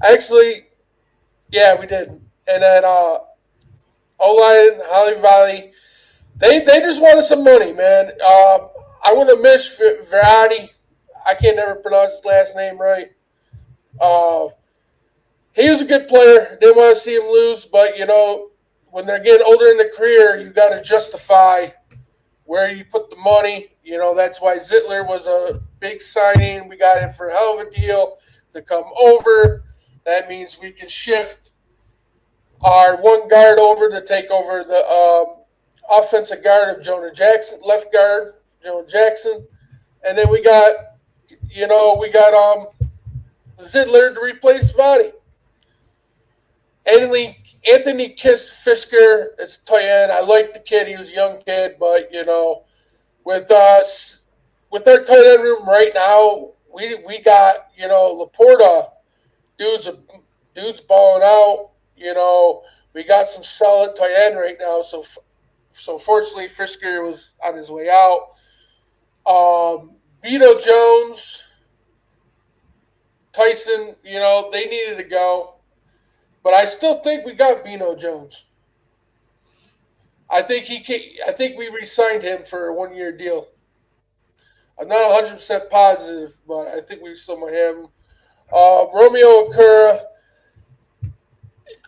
Actually, yeah, we did. And then O-line, Holly Valley. They just wanted some money, man. I want to miss Verratti. I can't never pronounce his last name right. Uh, he was a good player. Didn't want to see him lose, but when they're getting older in the career, you got to justify where you put the money. That's why Zittler was a big signing. We got him for a hell of a deal to come over. That means we can shift our one guard over to take over the offensive guard of Jonah Jackson, left guard Jonah Jackson, and then we got Zittler to replace Vadi. Anthony Kiss Fisker is tight end. I like the kid. He was a young kid, but with us, with our tight end room right now, we got Laporta, dudes balling out. We got some solid tight end right now. So fortunately, Fisker was on his way out. Beto Jones, Tyson, they needed to go. But I still think we got Bino Jones. I think we re-signed him for a 1-year deal. I'm not 100% positive, but I think we still might have him. Romeo Okura.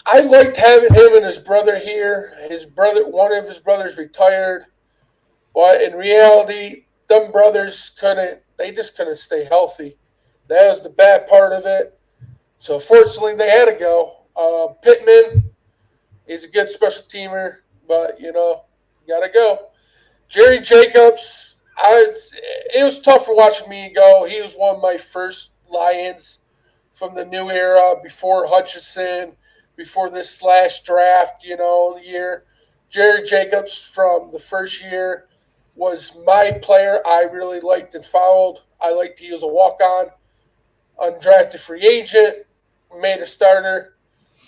I liked having him and his brother here. One of his brothers retired, but in reality, them brothers just couldn't stay healthy. That was the bad part of it. So fortunately, they had to go. Pittman, he's a good special teamer, but gotta go. Jerry Jacobs, it was tough for watching me go. He was one of my first Lions from the new era, before Hutchinson, before this / draft, year. Jerry Jacobs from the first year was my player I really liked and followed. I liked he was a walk-on, undrafted free agent, made a starter.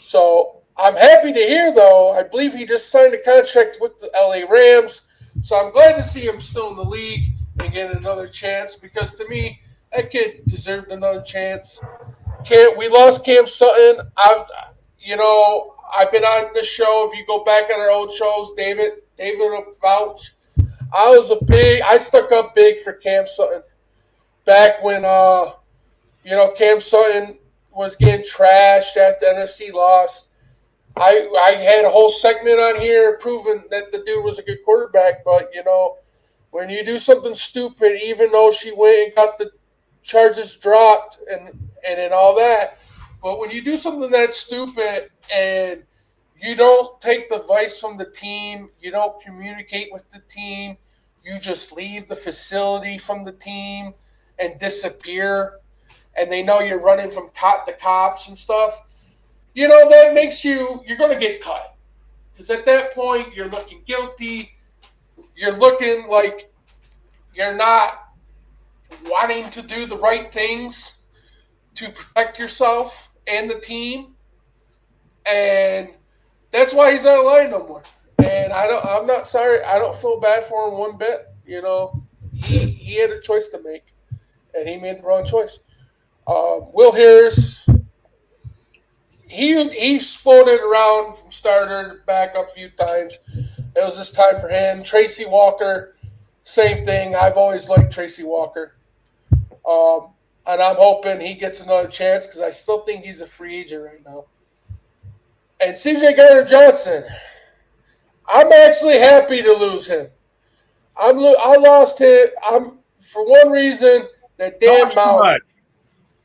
So I'm happy to hear, though, I believe he just signed a contract with the LA Rams. So I'm glad to see him still in the league and get another chance, because to me, that kid deserved another chance. We lost Cam Sutton. I've been on this show. If you go back on our old shows, David will vouch. I stuck up big for Cam Sutton back when Cam Sutton was getting trashed after the NFC loss. I had a whole segment on here proving that the dude was a good quarterback, but when you do something stupid, even though she went and got the charges dropped and all that, but when you do something that stupid and you don't take the advice from the team, you don't communicate with the team, you just leave the facility from the team and disappear, and they know you're running from the cops and stuff, that makes you're going to get cut. Because at that point, you're looking guilty. You're looking like you're not wanting to do the right things to protect yourself and the team. And that's why he's not aligned no more. And I'm not sorry. I don't feel bad for him one bit. He had a choice to make, and he made the wrong choice. Will Harris, he's floated around from starter to back up a few times. It was this time for him. Tracy Walker, same thing. I've always liked Tracy Walker. And I'm hoping he gets another chance, because I still think he's a free agent right now. And CJ Gardner-Johnson, I'm actually happy to lose him. I lost him. For one reason, that damn mouth.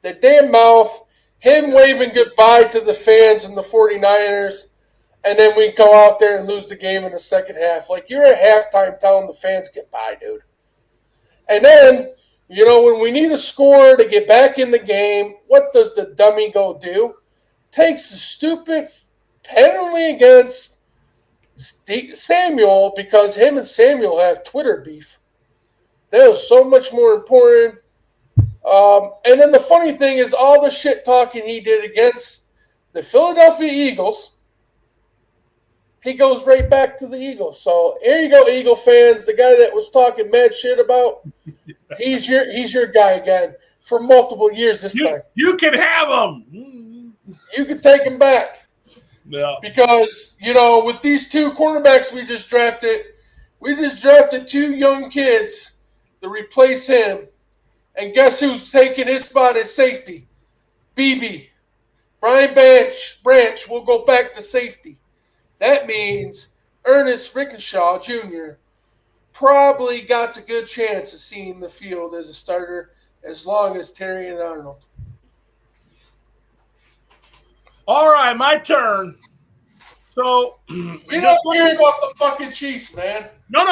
That damn mouth. Him waving goodbye to the fans and the 49ers, and then we go out there and lose the game in the second half. Like, you're at halftime telling the fans goodbye, dude. And then, when we need a score to get back in the game, what does the dummy go do? Takes a stupid penalty against Samuel, because him and Samuel have Twitter beef. That was so much more important. And then the funny thing is, all the shit talking he did against the Philadelphia Eagles, he goes right back to the Eagles. So here you go, Eagle fans. The guy that was talking mad shit about, he's your guy again for multiple years this time. You can have him. You can take him back. Yeah. Because, with these two cornerbacks we just drafted two young kids to replace him. And guess who's taking his spot as safety? BB. Brian Branch will go back to safety. That means Ernest Rickenshaw Jr. probably got a good chance of seeing the field as a starter as long as Terry and Arnold. All right, my turn. So you're not hearing about the fucking Chiefs, man. No.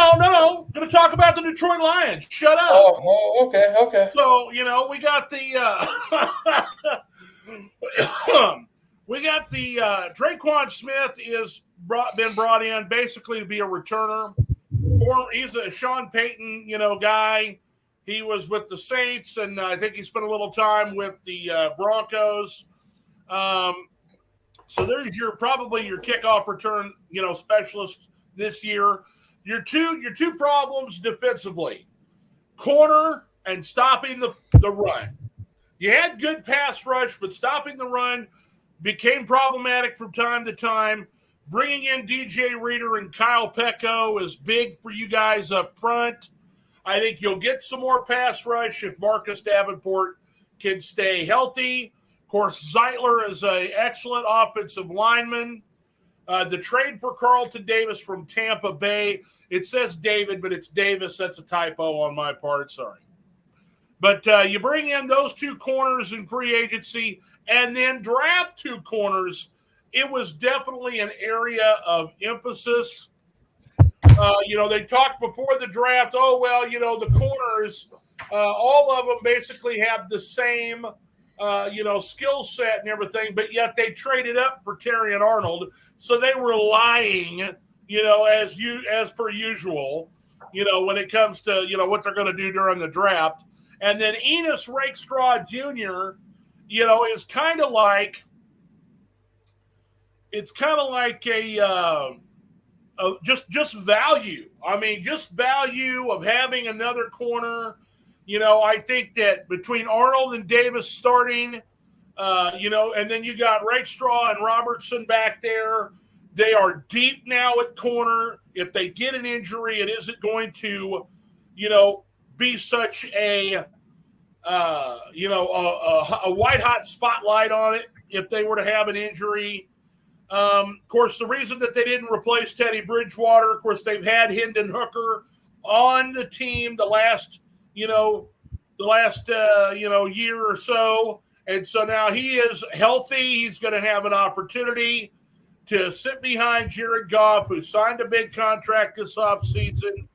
Going to talk about the Detroit Lions. Shut up. Oh, okay. So we got the Draquan Smith is been brought in basically to be a returner. He's a Sean Payton, guy. He was with the Saints, and I think he spent a little time with the Broncos. So there's probably your kickoff return, specialist this year. Your two problems defensively: corner and stopping the run. You had good pass rush, but stopping the run became problematic from time to time. Bringing in DJ Reader and Kyle Pecco is big for you guys up front. I think you'll get some more pass rush if Marcus Davenport can stay healthy. Of course, Zeitler is an excellent offensive lineman. The trade for Carlton Davis from Tampa Bay, it says David, but it's Davis. That's a typo on my part. Sorry. But you bring in those two corners in free agency and then draft two corners. It was definitely an area of emphasis. They talked before the draft, the corners, all of them basically have the same skill set and everything, but yet they traded up for Terry and Arnold. So they were lying, as per usual, when it comes to, what they're going to do during the draft. And then Enos Rakestraw Jr., is kind of like just value. I mean, just value of having another corner. I think that between Arnold and Davis starting, and then you got Rakestraw and Robertson back there. They are deep now at corner. If they get an injury, it isn't going to, be such a white hot spotlight on it if they were to have an injury. Of course, the reason that they didn't replace Teddy Bridgewater, of course, they've had Hendon Hooker on the team the last year or so. And so now he is healthy. He's going to have an opportunity to sit behind Jared Goff, who signed a big contract this offseason.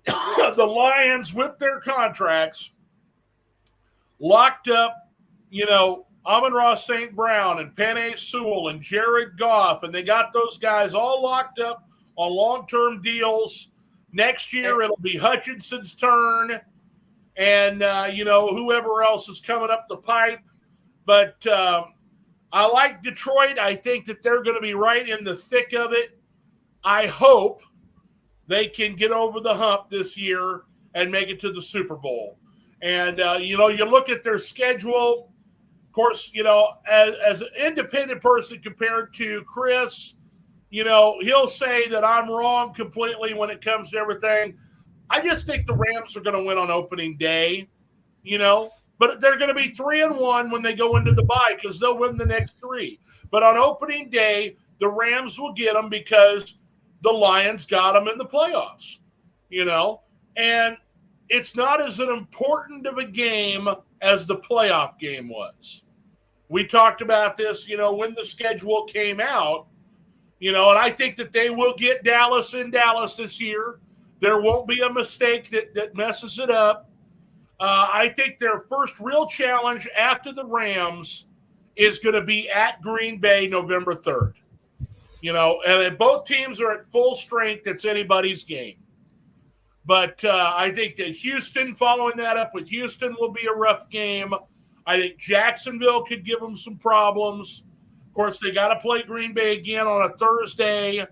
The Lions, with their contracts, locked up, Amon-Ra St. Brown and Penei Sewell and Jared Goff, and they got those guys all locked up on long-term deals. Next year, it'll be Hutchinson's turn and, whoever else is coming up the pipe. But I like Detroit. I think that they're going to be right in the thick of it. I hope they can get over the hump this year and make it to the Super Bowl. And, you look at their schedule. Of course, as an independent person compared to Chris, he'll say that I'm wrong completely when it comes to everything. I just think the Rams are going to win on opening day, but they're going to be 3-1 when they go into the bye because they'll win the next three. But on opening day, the Rams will get them because the Lions got them in the playoffs, and it's not as important of a game as the playoff game was. We talked about this, when the schedule came out, and I think that they will get Dallas in Dallas this year. There won't be a mistake that messes it up. I think their first real challenge after the Rams is going to be at Green Bay November 3rd. And both teams are at full strength. It's anybody's game. But I think that Houston, following that up with Houston, will be a rough game. I think Jacksonville could give them some problems. Of course, they got to play Green Bay again on a Thursday,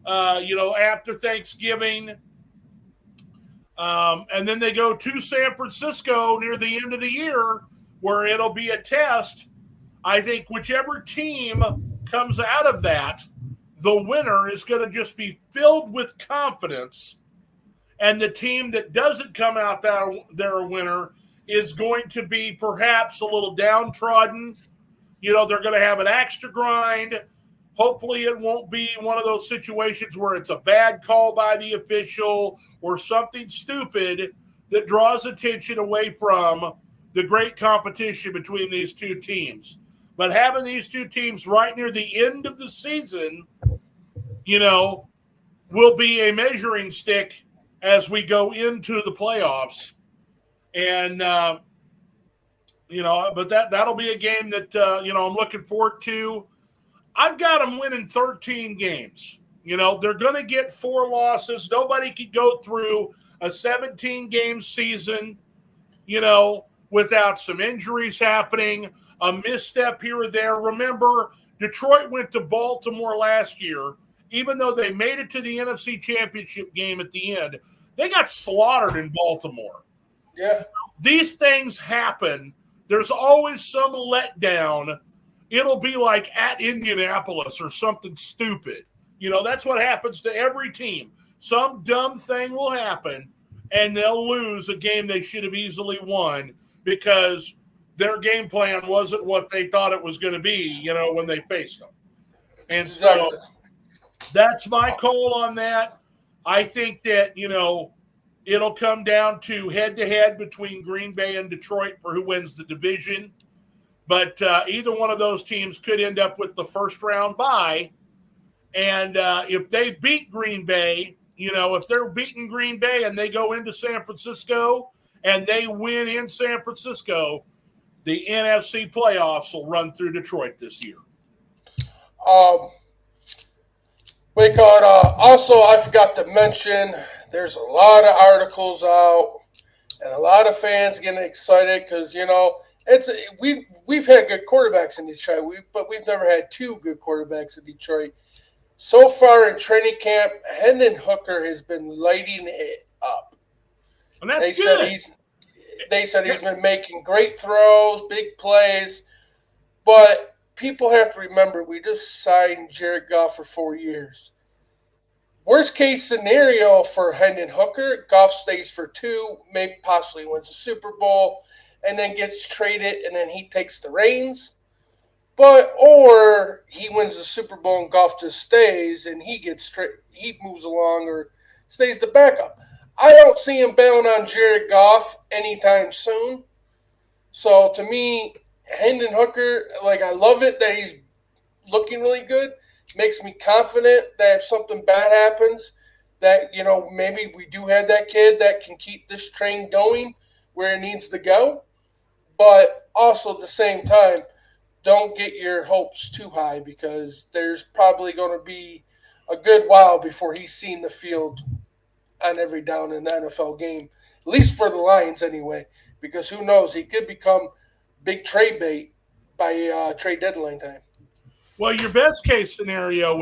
after Thanksgiving. And then they go to San Francisco near the end of the year where it'll be a test. I think whichever team comes out of that, the winner is going to just be filled with confidence. And the team that doesn't come out there a winner is going to be perhaps a little downtrodden. They're going to have an axe to grind. Hopefully it won't be one of those situations where it's a bad call by the official or something stupid that draws attention away from the great competition between these two teams. But having these two teams right near the end of the season, will be a measuring stick as we go into the playoffs. And, but that'll be a game that, I'm looking forward to. I've got them winning 13 games. They're going to get 4 losses. Nobody could go through a 17-game season, without some injuries happening, a misstep here or there. Remember, Detroit went to Baltimore last year. Even though they made it to the NFC Championship game at the end, they got slaughtered in Baltimore. Yeah. These things happen. There's always some letdown. It'll be like at Indianapolis or something stupid. That's what happens to every team. Some dumb thing will happen, and they'll lose a game they should have easily won because their game plan wasn't what they thought it was going to be, when they faced them. And so that's my call on that. I think that, it'll come down to head-to-head between Green Bay and Detroit for who wins the division. But either one of those teams could end up with the first-round bye. And if they beat Green Bay, if they're beating Green Bay and they go into San Francisco and they win in San Francisco, the NFC playoffs will run through Detroit this year. Also, I forgot to mention, there's a lot of articles out and a lot of fans getting excited because, we've had good quarterbacks in Detroit, but we've never had 2 good quarterbacks in Detroit. So far in training camp, Hendon Hooker has been lighting it up. And that's good. They said he's been making great throws, big plays, but people have to remember we just signed Jared Goff for 4 years. Worst case scenario for Hendon Hooker, Goff stays for 2, maybe possibly wins a Super Bowl, and then gets traded, and then he takes the reins. Or he wins the Super Bowl and Goff just stays, and he moves along or stays the backup. I don't see him bailing on Jared Goff anytime soon. So to me, Hendon Hooker, I love it that he's looking really good. Makes me confident that if something bad happens, that, maybe we do have that kid that can keep this train going where it needs to go. But also at the same time, don't get your hopes too high because there's probably going to be a good while before he's seen the field on every down in the NFL game, at least for the Lions anyway, because who knows, he could become big trade bait by trade deadline time. Well, your best case scenario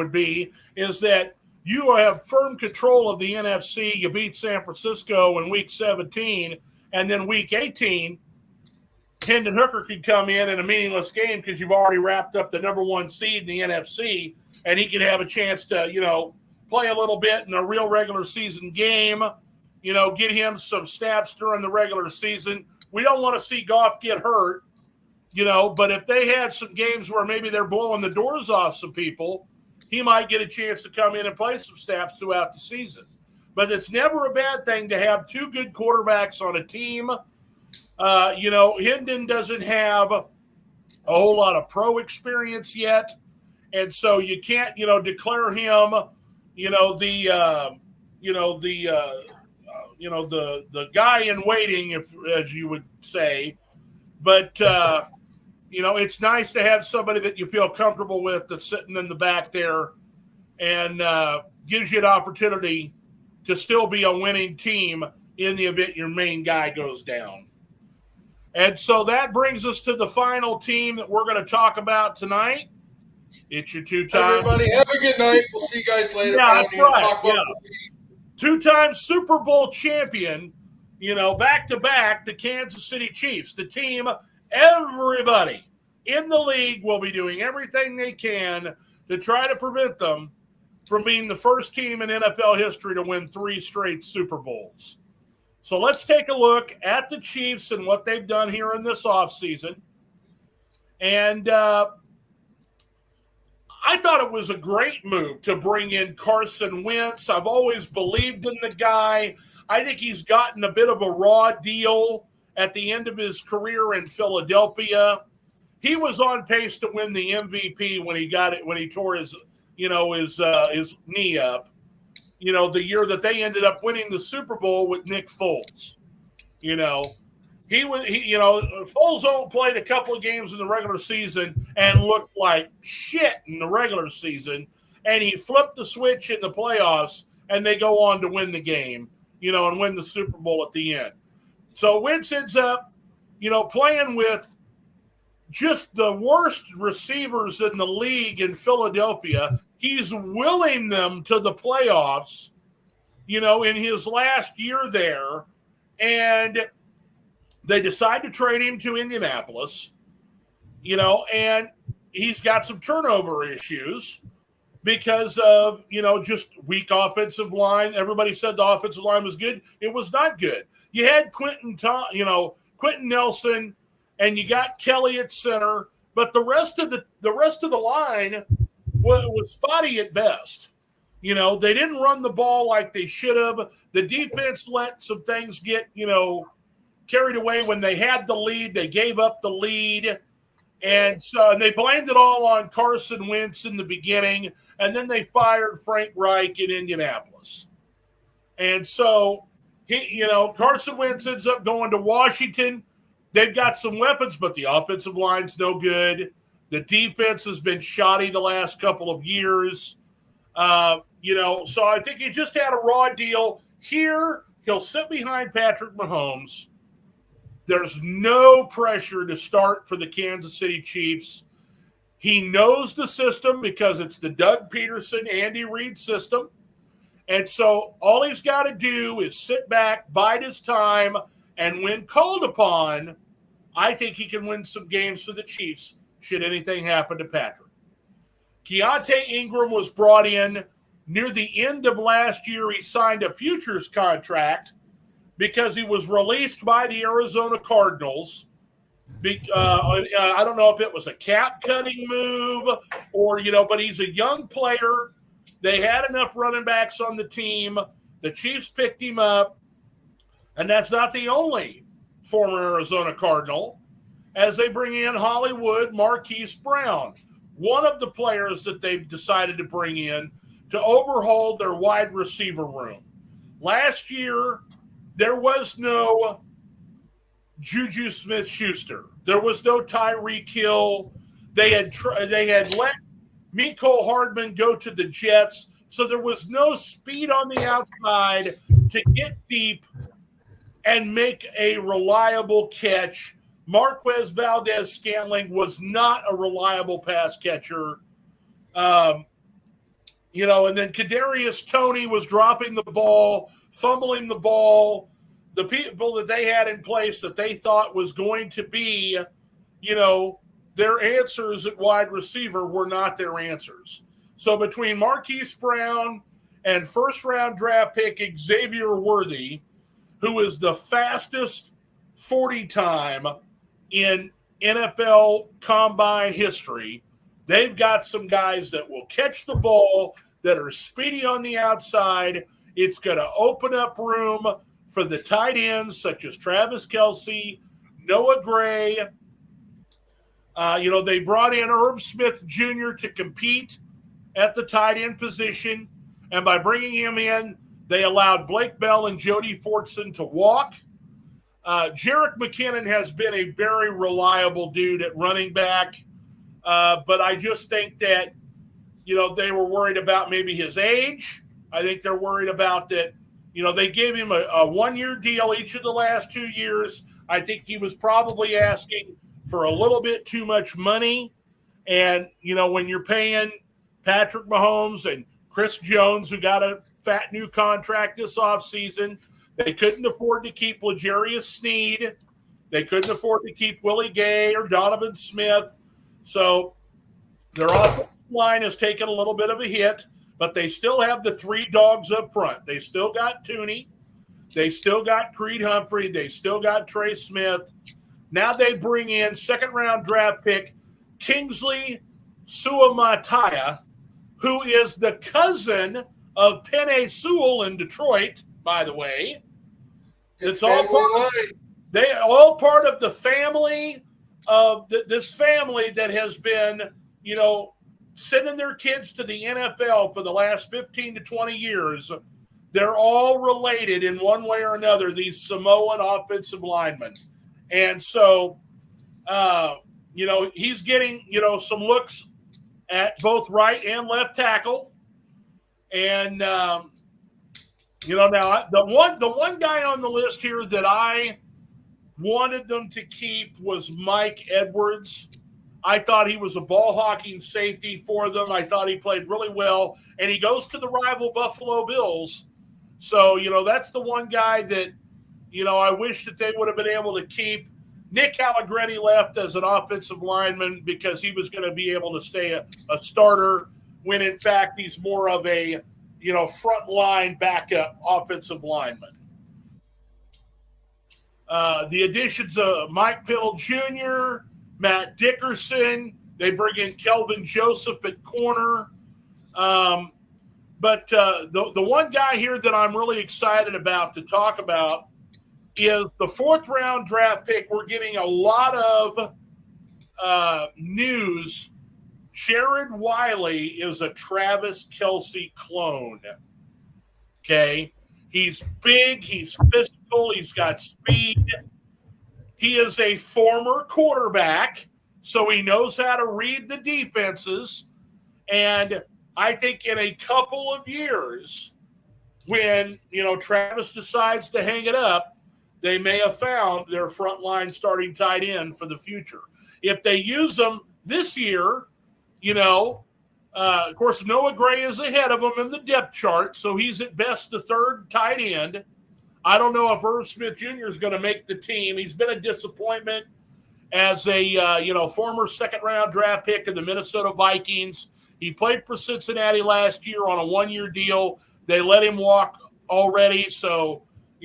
is that you have firm control of the NFC. You beat San Francisco in week 17, and then week 18, Hendon Hooker could come in a meaningless game because you've already wrapped up the number 1 seed in the NFC, and he could have a chance to, play a little bit in a real regular season game, get him some snaps during the regular season. We don't want to see Goff get hurt, but if they had some games where maybe they're blowing the doors off some people, he might get a chance to come in and play some snaps throughout the season. But it's never a bad thing to have 2 good quarterbacks on a team. Hendon doesn't have a whole lot of pro experience yet, and so you can't, declare him, the guy in waiting, as you would say. But it's nice to have somebody that you feel comfortable with that's sitting in the back there, and gives you an opportunity to still be a winning team in the event your main guy goes down. And so that brings us to the final team that we're going to talk about tonight. It's your two-time. Everybody, have a good night. We'll see you guys later. Yeah, that's right. Talk about Two-time Super Bowl champion, back-to-back, the Kansas City Chiefs, the team everybody in the league will be doing everything they can to try to prevent them from being the first team in NFL history to win 3 straight Super Bowls. So let's take a look at the Chiefs and what they've done here in this offseason. And I thought it was a great move to bring in Carson Wentz. I've always believed in the guy. I think he's gotten a bit of a raw deal at the end of his career in Philadelphia. He was on pace to win the MVP when he tore his knee up. The year that they ended up winning the Super Bowl with Nick Foles. Foles played a couple of games in the regular season and looked like shit in the regular season, and he flipped the switch in the playoffs, and they go on to win the game, and win the Super Bowl at the end. So Wentz ends up, playing with just the worst receivers in the league in Philadelphia. He's willing them to the playoffs, in his last year there, and they decide to trade him to Indianapolis, and he's got some turnover issues because of, just weak offensive line. Everybody said the offensive line was good. It was not good. You had Quentin Nelson, and you got Kelly at center, but the rest of the line was spotty at best. They didn't run the ball like they should have. The defense let some things get, carried away when they had the lead. They gave up the lead. And they blamed it all on Carson Wentz in the beginning, and then they fired Frank Reich in Indianapolis. And so, Carson Wentz ends up going to Washington. They've got some weapons, but the offensive line's no good. The defense has been shoddy the last couple of years. So I think he just had a raw deal. Here, he'll sit behind Patrick Mahomes. There's no pressure to start for the Kansas City Chiefs. He knows the system because it's the Doug Peterson, Andy Reid system. And so all he's got to do is sit back, bide his time, and when called upon, I think he can win some games for the Chiefs should anything happen to Patrick. Keontae Ingram was brought in near the end of last year. He signed a futures contract because he was released by the Arizona Cardinals. I don't know if it was a cap-cutting move or, but he's a young player. They had enough running backs on the team. The Chiefs picked him up, and that's not the only former Arizona Cardinal, as they bring in Hollywood Marquise Brown, one of the players that they've decided to bring in to overhaul their wide receiver room. Last year, there was no Juju Smith-Schuster. There was no Tyreek Hill. They had let Mecole Hardman go to the Jets, so there was no speed on the outside to get deep and make a reliable catch. Marquez Valdez-Scantling was not a reliable pass catcher. And then Kadarius Toney was dropping the ball, fumbling the ball. The people that they had in place that they thought was going to be, their answers at wide receiver were not their answers. So between Marquise Brown and first-round draft pick Xavier Worthy, who is the fastest 40 time in NFL combine history, they've got some guys that will catch the ball, that are speedy on the outside. It's going to open up room for the tight ends such as Travis Kelce, Noah Gray. They brought in Irv Smith Jr. to compete at the tight end position. And by bringing him in, they allowed Blake Bell and Jody Fortson to walk. Jerick McKinnon has been a very reliable dude at running back. But I just think that, they were worried about maybe his age. I think they're worried about that. They gave him a one-year deal each of the last 2 years. I think he was probably asking for a little bit too much money. And, when you're paying Patrick Mahomes and Chris Jones, who got a fat new contract this offseason, they couldn't afford to keep L'Jarius Sneed. They couldn't afford to keep Willie Gay or Donovan Smith. So their offensive line has taken a little bit of a hit, but they still have the three dogs up front. They still got Tooney. They still got Creed Humphrey. They still got Trey Smith. Now they bring in second-round draft pick Kingsley Suamataia, who is the cousin of Penei Sewell in Detroit, by the way. It's all part of the family of this family that has been, sending their kids to the NFL for the last 15 to 20 years. They're all related in one way or another, these Samoan offensive linemen. And so, he's getting, some looks at both right and left tackle. And, now the one guy on the list here that I wanted them to keep was Mike Edwards. I thought he was a ball hawking safety for them. I thought he played really well, and he goes to the rival Buffalo Bills. So, that's the one guy that, I wish that they would have been able to keep. Nick Allegretti left as an offensive lineman because he was going to be able to stay a starter when, in fact, he's more of a, front line backup offensive lineman. The additions of Mike Pill Jr., Matt Dickerson, they bring in Kelvin Joseph at corner. But the one guy here that I'm really excited about to talk about is the fourth-round draft pick. We're getting a lot of news. Jared Wiley is a Travis Kelce clone. Okay? He's big. He's physical. He's got speed. He is a former quarterback, so he knows how to read the defenses. And I think in a couple of years, when, Travis decides to hang it up, they may have found their frontline starting tight end for the future. If they use them this year, of course, Noah Gray is ahead of him in the depth chart, so he's at best the third tight end. I don't know if Irv Smith Jr. is going to make the team. He's been a disappointment as a, former second-round draft pick of the Minnesota Vikings. He played for Cincinnati last year on a one-year deal. They let him walk already. So,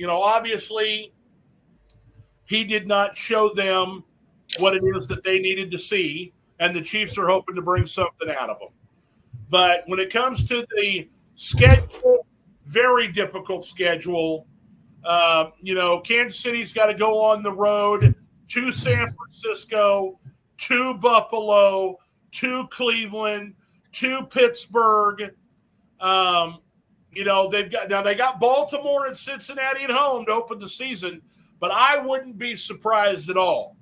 obviously he did not show them what it is that they needed to see, and the Chiefs are hoping to bring something out of him. But when it comes to the schedule, very difficult schedule. Kansas City's got to go on the road to San Francisco, to Buffalo, to Cleveland, to Pittsburgh. They got Baltimore and Cincinnati at home to open the season, but I wouldn't be surprised at all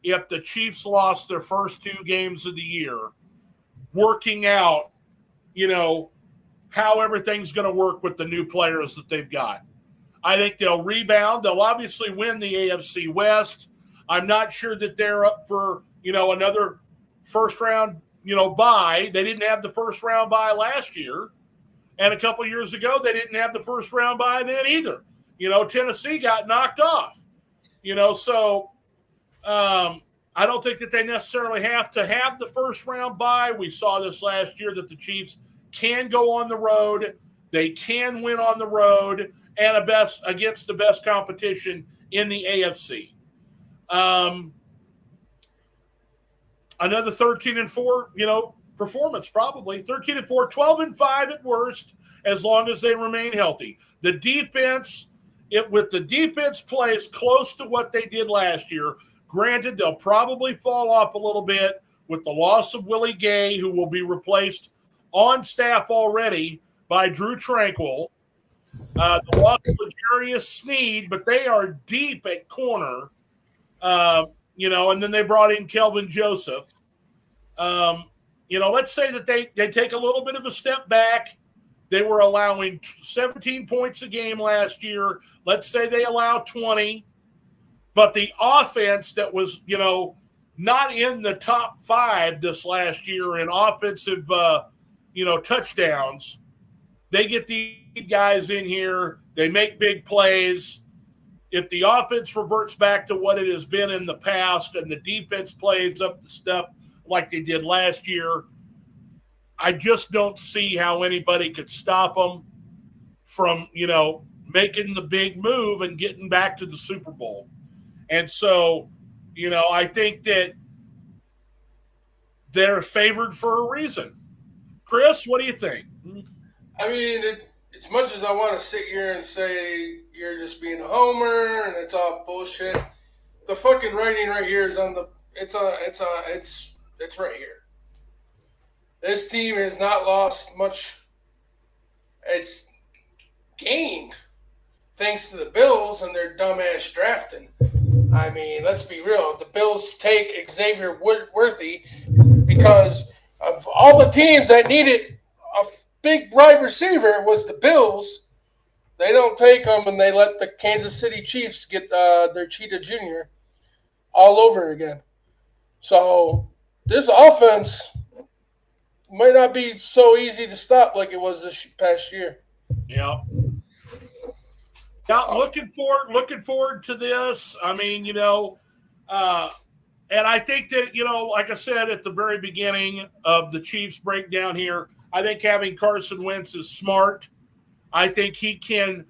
if the Chiefs lost their first two games of the year, working out, how everything's going to work with the new players that they've got. I think they'll rebound. They'll obviously win the AFC West. I'm not sure that they're up for, another first round, bye. They didn't have the first round bye last year. And a couple years ago, they didn't have the first round bye then either. Tennessee got knocked off. So I don't think that they necessarily have to have the first round bye. We saw this last year that the Chiefs can go on the road. They can win on the road and against the best competition in the AFC. Another 13-4, performance probably. 13-4, 12-5 at worst, as long as they remain healthy. The defense, with the defense plays close to what they did last year. Granted, they'll probably fall off a little bit with the loss of Willie Gay, who will be replaced on staff already by Drew Tranquill. The loss of L'Jarius Sneed, but they are deep at corner, and then they brought in Kelvin Joseph. Let's say that they take a little bit of a step back. They were allowing 17 points a game last year. Let's say they allow 20. But the offense that was, not in the top 5 this last year in offensive, touchdowns. They get these guys in here. They make big plays. If the offense reverts back to what it has been in the past and the defense plays up the step like they did last year, I just don't see how anybody could stop them from, making the big move and getting back to the Super Bowl. And so, I think that they're favored for a reason. Chris, what do you think? I mean, as much as I want to sit here and say you're just being a homer and it's all bullshit, the fucking writing right here is on the. It's right here. This team has not lost much. It's gained thanks to the Bills and their dumbass drafting. I mean, let's be real. The Bills take Xavier Worthy because of all the teams that needed a big wide receiver was the Bills. They don't take them, and they let the Kansas City Chiefs get their Cheetah Jr. all over again. So this offense might not be so easy to stop like it was this past year. Yeah. Yeah, looking forward to this. I mean, and I think that, like I said at the very beginning of the Chiefs breakdown here, I think having Carson Wentz is smart. I think he can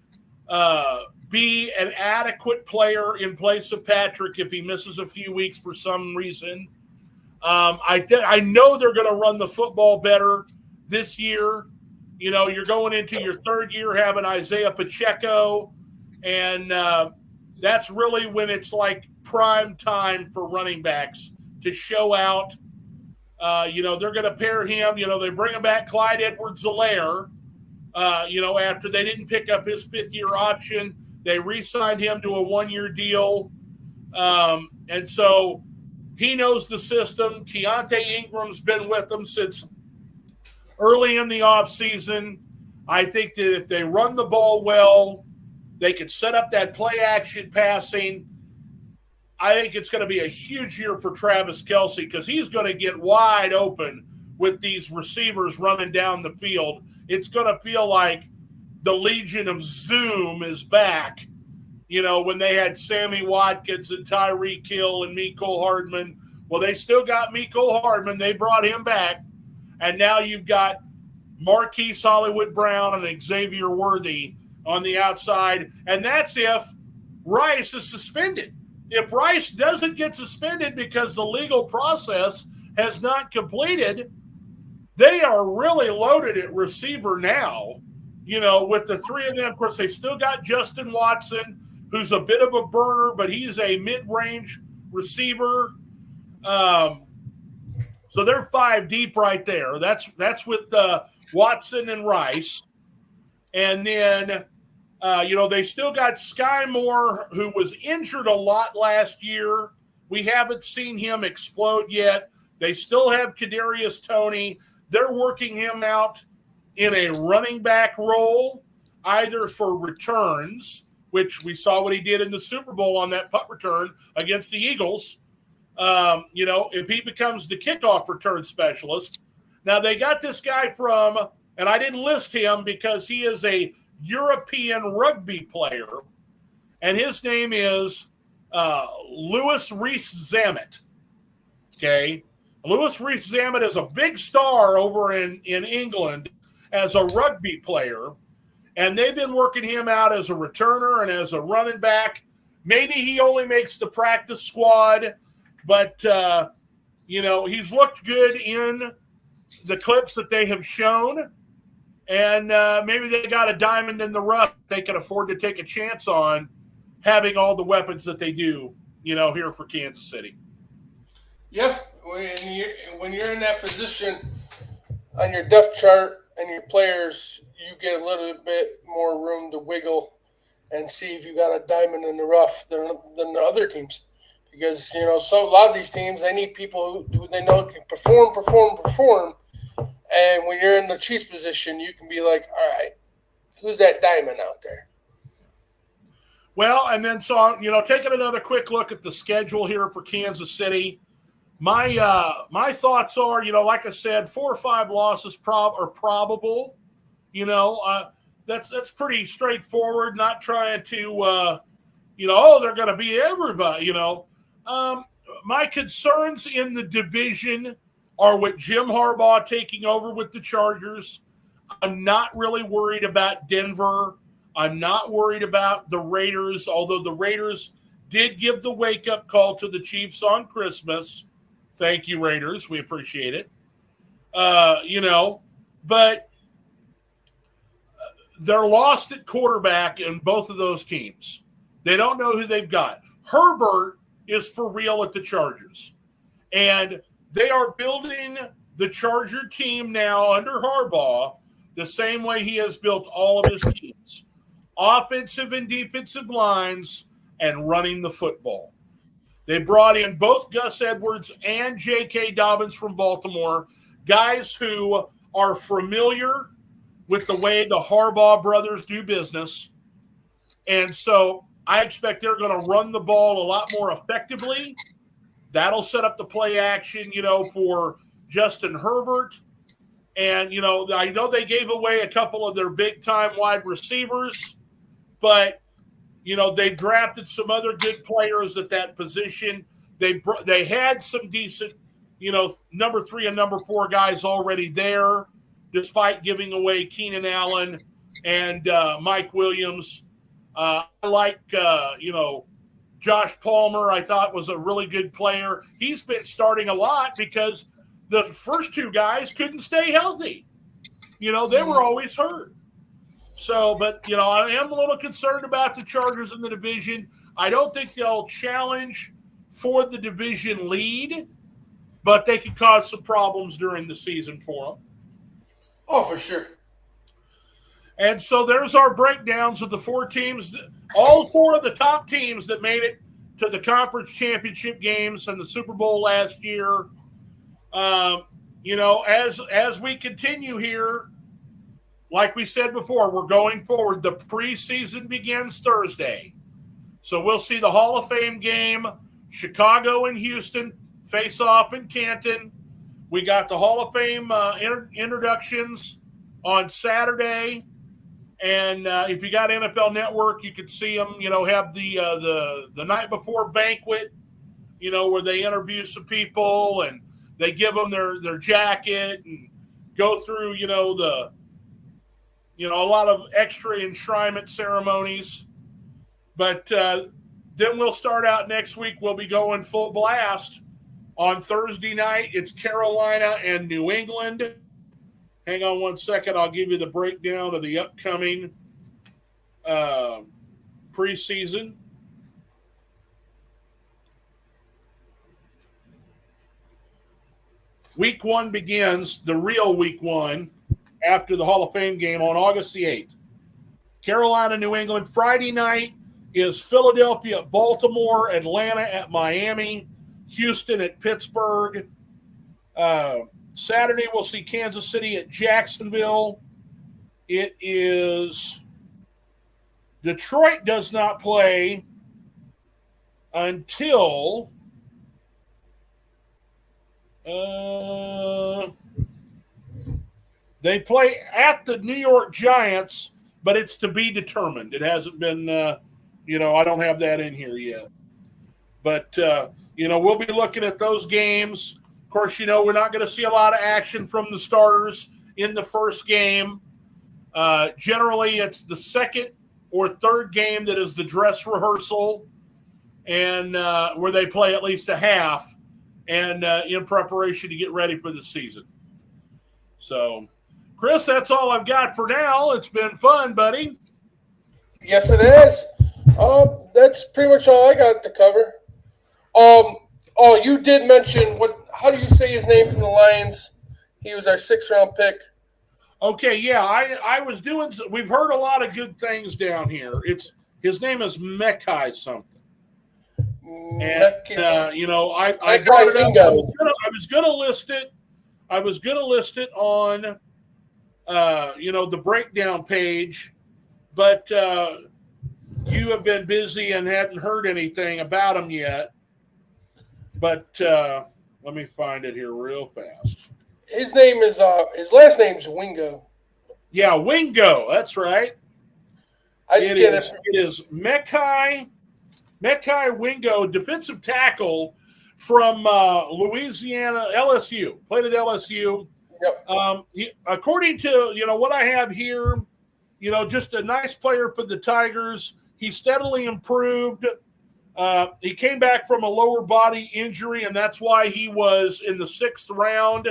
be an adequate player in place of Patrick if he misses a few weeks for some reason. I know they're going to run the football better this year. You're going into your third year having Isaiah Pacheco, and that's really when it's like prime time for running backs to show out. They're going to pair him. They bring him back Clyde Edwards-Helaire, after they didn't pick up his 5th-year option. They re-signed him to a 1-year deal. And so he knows the system. Keontae Ingram's been with them since early in the offseason. I think that if they run the ball well, they can set up that play-action passing. I think it's going to be a huge year for Travis Kelce because he's going to get wide open with these receivers running down the field. It's going to feel like the Legion of Zoom is back, when they had Sammy Watkins and Tyreek Hill and Mecole Hardman. Well, they still got Mecole Hardman. They brought him back. And now you've got Marquise Hollywood Brown and Xavier Worthy on the outside. And that's if Rice is suspended. If Rice doesn't get suspended because the legal process has not completed, they are really loaded at receiver now, with the 3 of them. Of course, they still got Justin Watson, who's a bit of a burner, but he's a mid-range receiver. So they're 5 deep right there. That's with Watson and Rice. And then, they still got Sky Moore, who was injured a lot last year. We haven't seen him explode yet. They still have Kadarius Toney. They're working him out in a running back role, either for returns, which we saw what he did in the Super Bowl on that punt return against the Eagles. If he becomes the kickoff return specialist. Now, they got this guy from, and I didn't list him because he is a European rugby player, and his name is Louis Rees-Zammit. Okay? Louis Rees-Zammit is a big star over in England as a rugby player, and they've been working him out as a returner and as a running back. Maybe he only makes the practice squad, but, he's looked good in the clips that they have shown. And maybe they got a diamond in the rough they can afford to take a chance on having all the weapons that they do, here for Kansas City. Yeah, when you're in that position on your depth chart and your players, you get a little bit more room to wiggle and see if you got a diamond in the rough than the other teams. Because, so a lot of these teams, they need people who they know can perform. And when you're in the Chiefs position, you can be like, all right, who's that diamond out there? Well, and then so, taking another quick look at the schedule here for Kansas City. My thoughts are, like I said, 4 or 5 losses are probable. That's pretty straightforward. Not trying to, they're going to beat everybody. My concerns in the division are with Jim Harbaugh taking over with the Chargers. I'm not really worried about Denver. I'm not worried about the Raiders, although the Raiders did give the wake-up call to the Chiefs on Christmas. Thank you, Raiders. We appreciate it. But they're lost at quarterback in both of those teams. They don't know who they've got. Herbert is for real at the Chargers. And they are building the Charger team now under Harbaugh the same way he has built all of his teams. Offensive and defensive lines and running the football. They brought in both Gus Edwards and J.K. Dobbins from Baltimore, guys who are familiar with the way the Harbaugh brothers do business. And so I expect they're going to run the ball a lot more effectively. That'll set up the play action, for Justin Herbert. And, I know they gave away a couple of their big-time wide receivers, but, they drafted some other good players at that position. They had some decent, number 3 and number 4 guys already there, despite giving away Keenan Allen and Mike Williams. I like, Josh Palmer, I thought was a really good player. He's been starting a lot because the first 2 guys couldn't stay healthy. They were always hurt. So, but, I am a little concerned about the Chargers in the division. I don't think they'll challenge for the division lead, but they could cause some problems during the season for them. Oh, for sure. And so there's our breakdowns of the 4 teams, all 4 of the top teams that made it to the conference championship games and the Super Bowl last year. As we continue here, like we said before, we're going forward. The preseason begins Thursday. So we'll see the Hall of Fame game, Chicago and Houston face off in Canton. We got the Hall of Fame introductions on Saturday. And if you got NFL Network, you could see them, have the night before banquet, where they interview some people and they give them their jacket and go through, a lot of extra enshrinement ceremonies. But then we'll start out next week. We'll be going full blast on Thursday night. It's Carolina and New England. Hang on one second. I'll give you the breakdown of the upcoming preseason. Week 1 begins, the real week 1, after the Hall of Fame game on August the 8th. Carolina, New England. Friday night is Philadelphia at Baltimore, Atlanta at Miami, Houston at Pittsburgh. Saturday, we'll see Kansas City at Jacksonville. It is Detroit does not play until they play at the New York Giants, but it's to be determined. It hasn't been, I don't have that in here yet. But, we'll be looking at those games. Of course, we're not going to see a lot of action from the starters in the first game. Generally, it's the second or third game that is the dress rehearsal, and where they play at least a half, and in preparation to get ready for the season. So, Chris, that's all I've got for now. It's been fun, buddy. Yes, it is. That's pretty much all I got to cover. You did mention how do you say his name from the Lions? He was our 6th-round pick. Okay, yeah, I was doing. We've heard a lot of good things down here. His name is Mekhi something. And I brought it up. I was going to list it. I was going to list it on, the breakdown page, but you have been busy and hadn't heard anything about him yet. But Let me find it here real fast. His last name's Wingo. Yeah, Wingo. That's right. I just get it. It is Mekai Wingo, defensive tackle from Louisiana, LSU. Played at LSU. Yep. According to what I have here, just a nice player for the Tigers. He steadily improved. He came back from a lower body injury, and that's why he was in the 6th round.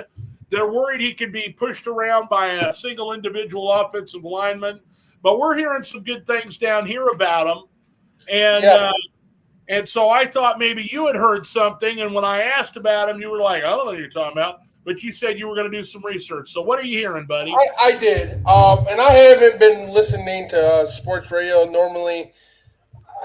They're worried he could be pushed around by a single individual offensive lineman. But we're hearing some good things down here about him. And so I thought maybe you had heard something, and when I asked about him, you were like, I don't know what you're talking about. But you said you were going to do some research. So what are you hearing, buddy? I did. And I haven't been listening to sports radio. Normally,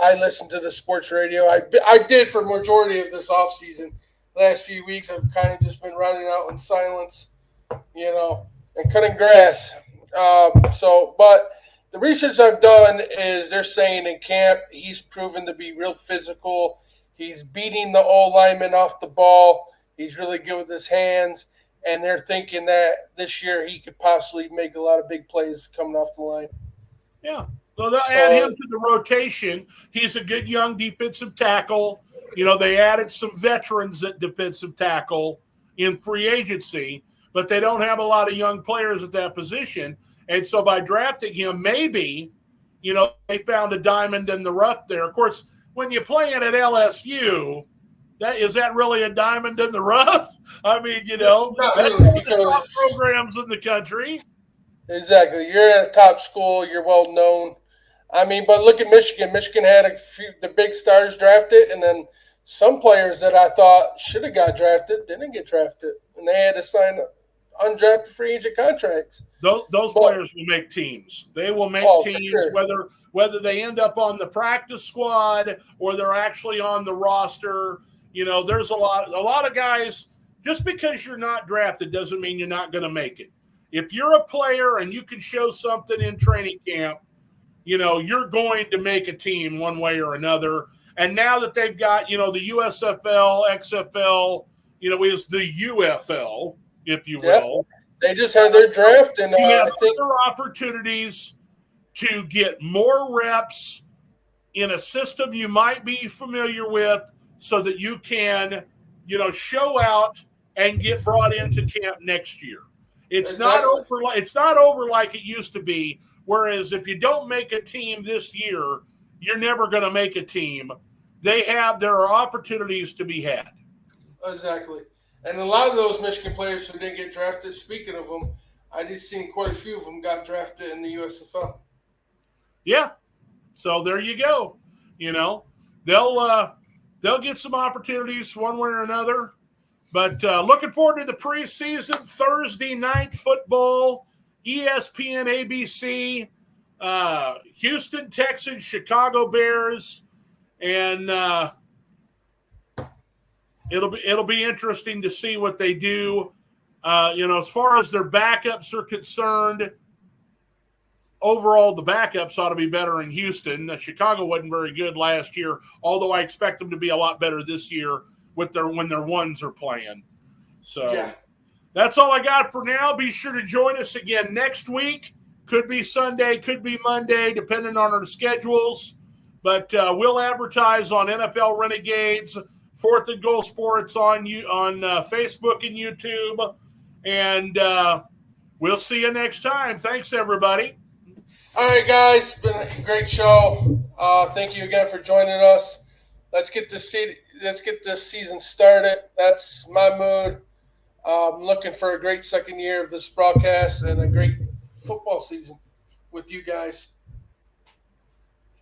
I listen to the sports radio. I did for the majority of this offseason. Last few weeks, I've kind of just been riding out in silence, and cutting grass. But the research I've done is they're saying in camp he's proven to be real physical. He's beating the old lineman off the ball. He's really good with his hands. And they're thinking that this year he could possibly make a lot of big plays coming off the line. Yeah. So they'll add him to the rotation. He's a good young defensive tackle. They added some veterans at defensive tackle in free agency, but they don't have a lot of young players at that position. And so by drafting him, maybe, they found a diamond in the rough there. Of course, when you're playing at LSU, is that really a diamond in the rough? I mean, Not that's really, one of the top because programs in the country. Exactly. You're at a top school. You're well known. I mean, but look at Michigan. Michigan had the big stars drafted, and then some players that I thought should have got drafted didn't get drafted, and they had to sign undrafted free agent contracts. Those players will make teams. They will make teams, sure. whether they end up on the practice squad or they're actually on the roster. There's a lot of guys. Just because you're not drafted doesn't mean you're not going to make it. If you're a player and you can show something in training camp, you're going to make a team one way or another. And now that they've got, the USFL, XFL, is the UFL, if you will. They just had their draft, and you have I think other opportunities to get more reps in a system you might be familiar with so that you can, show out and get brought into camp next year. It's not over like it used to be. Whereas if you don't make a team this year, you're never going to make a team. There are opportunities to be had. Exactly. And a lot of those Michigan players who didn't get drafted, speaking of them, I just seen quite a few of them got drafted in the USFL. Yeah. So there you go. They'll get some opportunities one way or another. But looking forward to the preseason, Thursday night football, ESPN, ABC, Houston Texans, Chicago Bears, and it'll be interesting to see what they do. As far as their backups are concerned, overall the backups ought to be better in Houston. Chicago wasn't very good last year, although I expect them to be a lot better this year when their ones are playing. So That's all I got for now. Be sure to join us again next week. Could be Sunday, could be Monday, depending on our schedules. But we'll advertise on NFL Renegades, 4th and Goal Sports on Facebook and YouTube. And we'll see you next time. Thanks, everybody. All right, guys. Been a great show. Thank you again for joining us. Let's get this season started. That's my mood. I'm looking for a great second year of this broadcast and a great football season with you guys.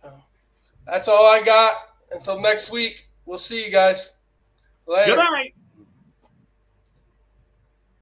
So that's all I got. Until next week, we'll see you guys. Later. Good night.